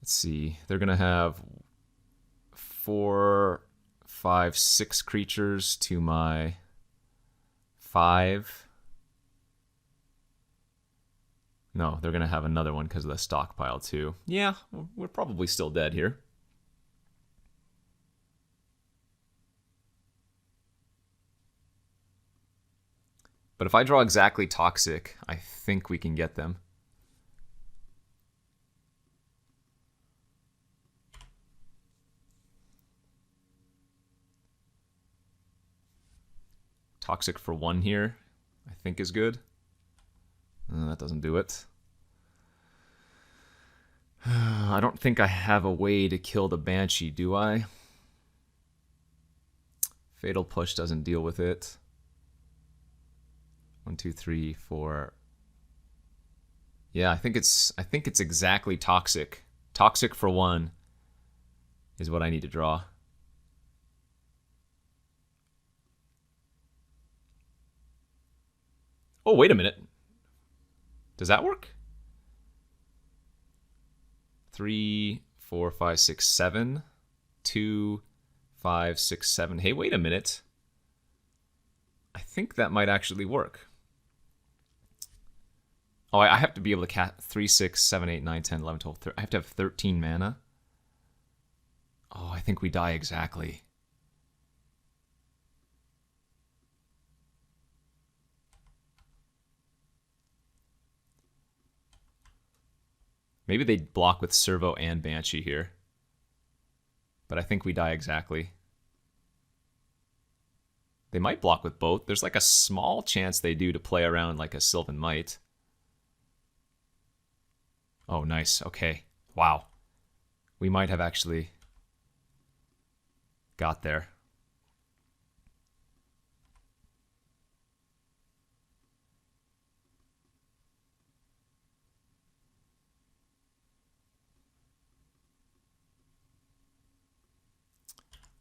Let's see. They're going to have 4, 5, 6 creatures to my 5. No, they're going to have another one because of the stockpile too. Yeah, we're probably still dead here. But if I draw exactly Toxic, I think we can get them. Toxic for 1 here, I think is good. That doesn't do it. I don't think I have a way to kill the Banshee, do I? Fatal Push doesn't deal with it. 1, 2, 3, 4. Yeah, I think it's exactly Toxic. Toxic for 1 is what I need to draw. Oh, wait a minute. Does that work? 3, 4, 5, 6, 7. 2, 5, 6, 7. Hey, wait a minute. I think that might actually work. Oh, I have to be able to cast 3, 6, 7, 8, 9, 10, 11, 12, 13. I have to have 13 mana. Oh, I think we die exactly. Maybe they block with Servo and Banshee here. But I think we die exactly. They might block with both. There's like a small chance they do to play around like a Sylvan Might. Oh, nice. Okay. Wow. We might have actually got there.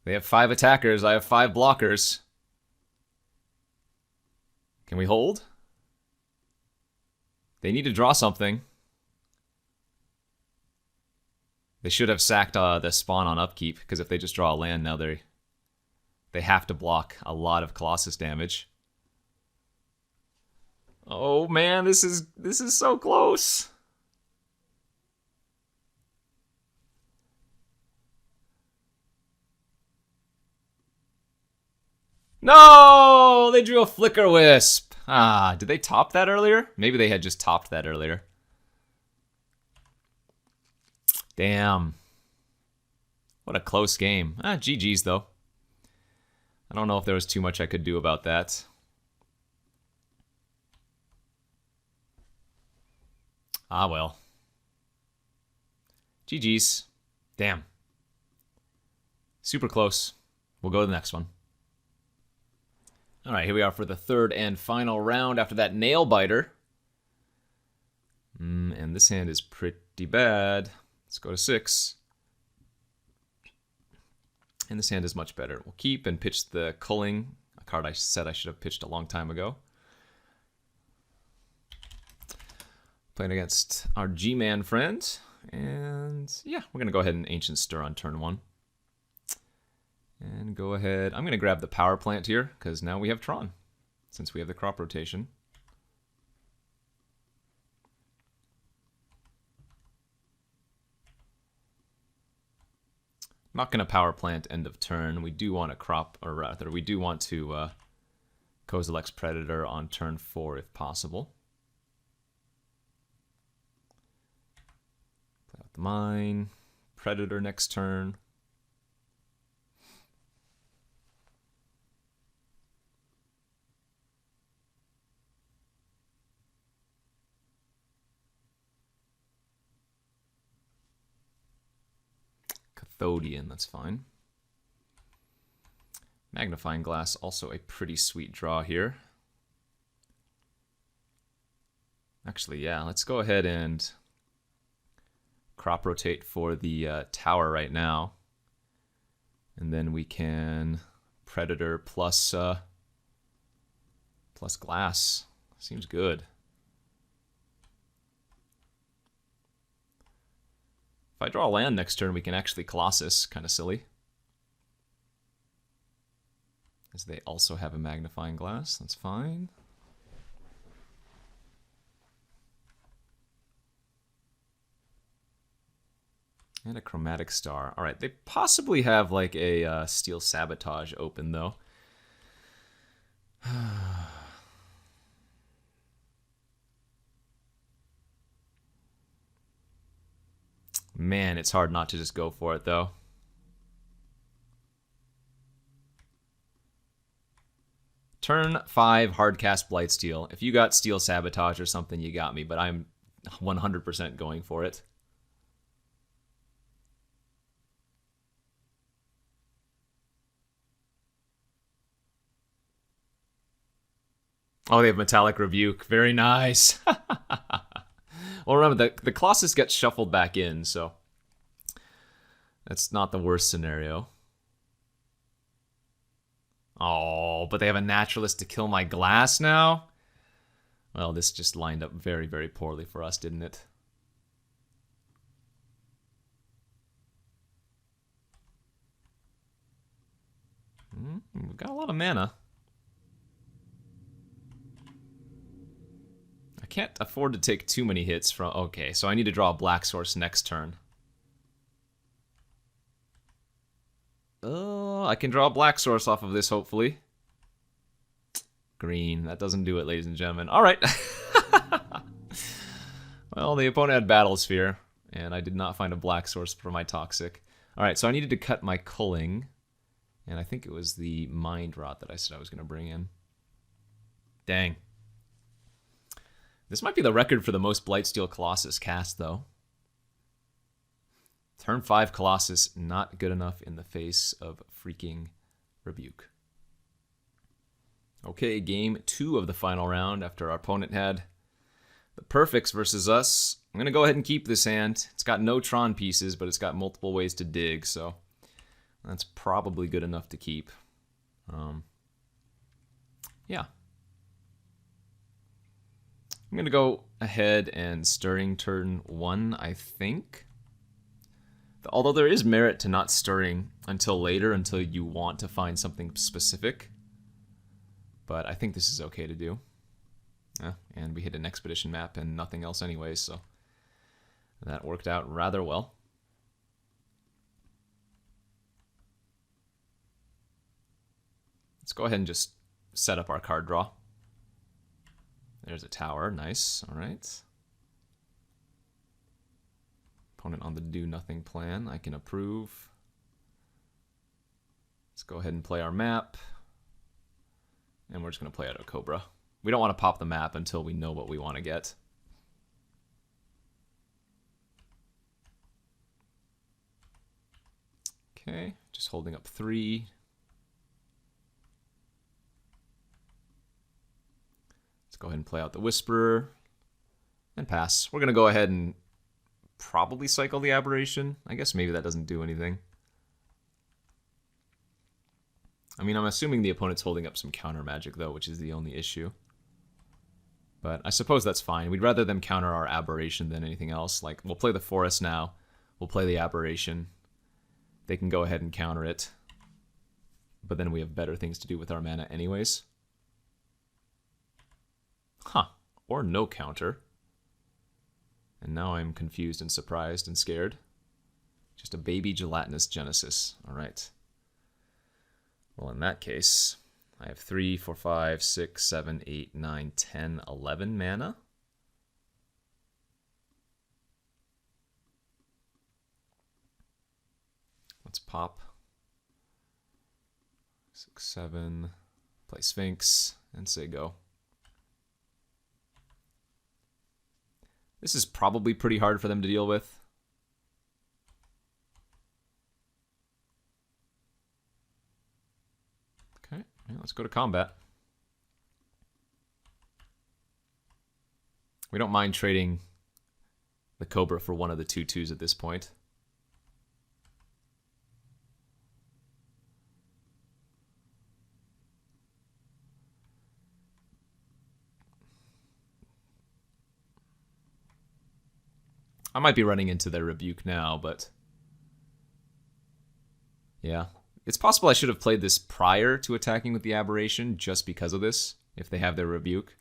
They have 5 attackers. I have 5 blockers. Can we hold? They need to draw something. They should have sacked the spawn on upkeep, because if they just draw a land now, they have to block a lot of Colossus damage. Oh man, this is so close. No! They drew a Flicker Wisp. Ah, did they top that earlier? Maybe they had just topped that earlier. Damn. What a close game. GG's though. I don't know if there was too much I could do about that. Ah well. GG's. Damn. Super close. We'll go to the next one. All right, here we are for the third and final round after that nail biter. And this hand is pretty bad. Let's go to 6. And this hand is much better. We'll keep and pitch the Culling, a card I said I should have pitched a long time ago. Playing against our G-Man friend. And yeah, we're going to go ahead and Ancient Stir on turn 1. And go ahead. I'm going to grab the Power Plant here, because now we have Tron, since we have the crop rotation. I'm not going to Power Plant end of turn. We do want to crop, or rather, we do want to Kozilek's Predator on turn 4 if possible. Play out the mine. Predator next turn. Cathodian, that's fine. Magnifying Glass, also a pretty sweet draw here. Actually, yeah, let's go ahead and crop rotate for the tower right now. And then we can Predator plus Glass. Seems good. If I draw a land next turn, we can actually Colossus. Kind of silly. As they also have a Magnifying Glass. That's fine. And a Chromatic Star. Alright, they possibly have like a Steel Sabotage open, though. Man, it's hard not to just go for it, though. Turn 5, Hardcast Blightsteel. If you got Steel Sabotage or something, you got me, but I'm 100% going for it. Oh, they have Metallic Rebuke. Very nice. Well, remember, the Colossus gets shuffled back in, so that's not the worst scenario. Oh, but they have a Naturalist to kill my Glass now? Well, this just lined up very, very poorly for us, didn't it? We've got a lot of mana. I can't afford to take too many hits from... Okay, so I need to draw a black source next turn. I can draw a black source off of this, hopefully. Green. That doesn't do it, ladies and gentlemen. Alright. Well, the opponent had Battle Sphere, and I did not find a black source for my Toxic. Alright, so I needed to cut my Culling, and I think it was the Mind Rot that I said I was going to bring in. Dang. This might be the record for the most Blightsteel Colossus cast, though. Turn 5 Colossus, not good enough in the face of freaking Rebuke. Okay, game 2 of the final round after our opponent had the perfects versus us. I'm going to go ahead and keep this hand. It's got no Tron pieces, but it's got multiple ways to dig, so that's probably good enough to keep. Yeah. I'm going to go ahead and Stirring turn 1, I think. Although there is merit to not stirring until later, until you want to find something specific. But I think this is okay to do. And we hit an expedition map and nothing else anyways, so that worked out rather well. Let's go ahead and just set up our card draw. There's a tower, nice, alright. Opponent on the do-nothing plan, I can approve. Let's go ahead and play our map. And we're just going to play out a Cobra. We don't want to pop the map until we know what we want to get. Okay, just holding up 3. Let's go ahead and play out the Whisperer. And pass. We're going to go ahead and probably cycle the Aberration. I guess maybe that doesn't do anything. I mean, I'm assuming the opponent's holding up some counter magic, though, which is the only issue. But I suppose that's fine. We'd rather them counter our Aberration than anything else. Like, we'll play the Forest now. We'll play the Aberration. They can go ahead and counter it. But then we have better things to do with our mana anyways. Huh. Or no counter. And now I'm confused and surprised and scared. Just a baby gelatinous Genesis. Alright. Well, in that case, I have 3, 4, 5, 6, 7, 8, 9, 10, 11 mana. Let's pop. 6, 7, play Sphinx, and say go. This is probably pretty hard for them to deal with. Okay, let's go to combat. We don't mind trading the Cobra for one of the 2/2s at this point. I might be running into their Rebuke now, but yeah. It's possible I should have played this prior to attacking with the Aberration just because of this, if they have their Rebuke.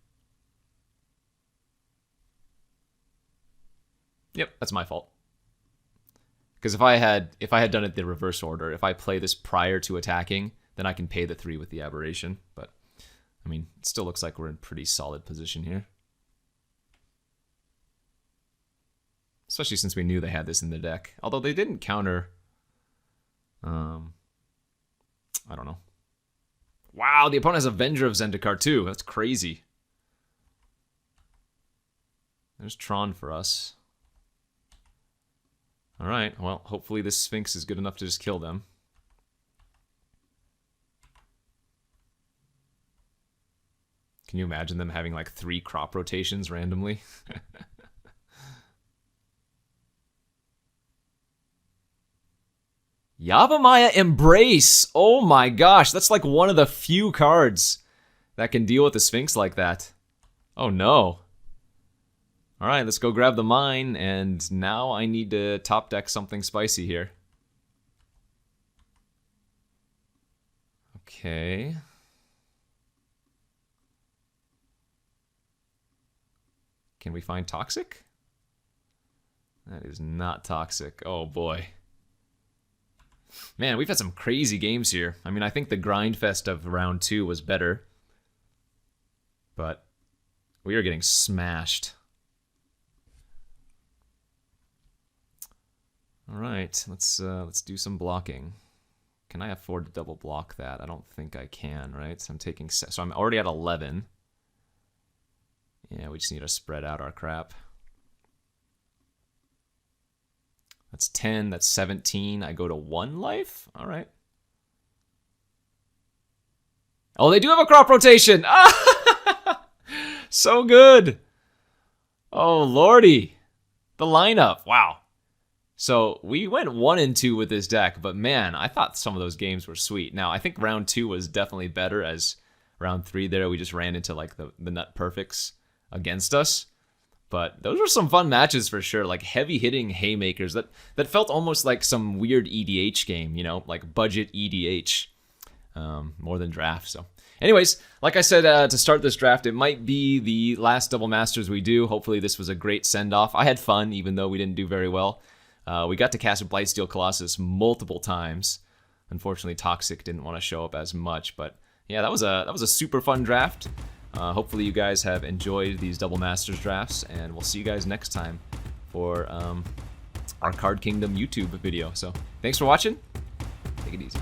Yep, that's my fault. Because if I had done it the reverse order, if I play this prior to attacking, then I can pay the 3 with the Aberration. But, I mean, it still looks like we're in pretty solid position here. Especially since we knew they had this in the deck. Although they didn't counter... I don't know. Wow, the opponent has Avenger of Zendikar too. That's crazy. There's Tron for us. Alright, well, hopefully this Sphinx is good enough to just kill them. Can you imagine them having like 3 crop rotations randomly? Yavimaya Embrace! Oh my gosh, that's like one of the few cards that can deal with the Sphinx like that. Oh no. Alright, let's go grab the mine, and now I need to top deck something spicy here. Okay. Can we find Toxic? That is not Toxic. Oh boy. Man, we've had some crazy games here. I mean, I think the grind fest of round 2 was better. But we are getting smashed. All right, let's do some blocking. Can I afford to double block that? I don't think I can, right? So I'm taking, so I'm already at 11. Yeah, we just need to spread out our crap. That's 10, that's 17. I go to 1 life? All right. Oh, they do have a crop rotation! So good! Oh, lordy. The lineup, wow. So we went 1 and 2 with this deck, but man, I thought some of those games were sweet. Now, I think round 2 was definitely better, as round 3 there, we just ran into like the nut perfects against us. But those were some fun matches for sure, like heavy-hitting haymakers that felt almost like some weird EDH game, you know, like budget EDH, more than draft. So anyways, like I said, to start this draft, it might be the last Double Masters we do. Hopefully this was a great send-off. I had fun, even though we didn't do very well. We got to cast Blightsteel Colossus multiple times. Unfortunately, Toxic didn't want to show up as much, but yeah, that was a super fun draft. Hopefully you guys have enjoyed these Double Masters drafts, and we'll see you guys next time for our Card Kingdom YouTube video. So thanks for watching. Take it easy.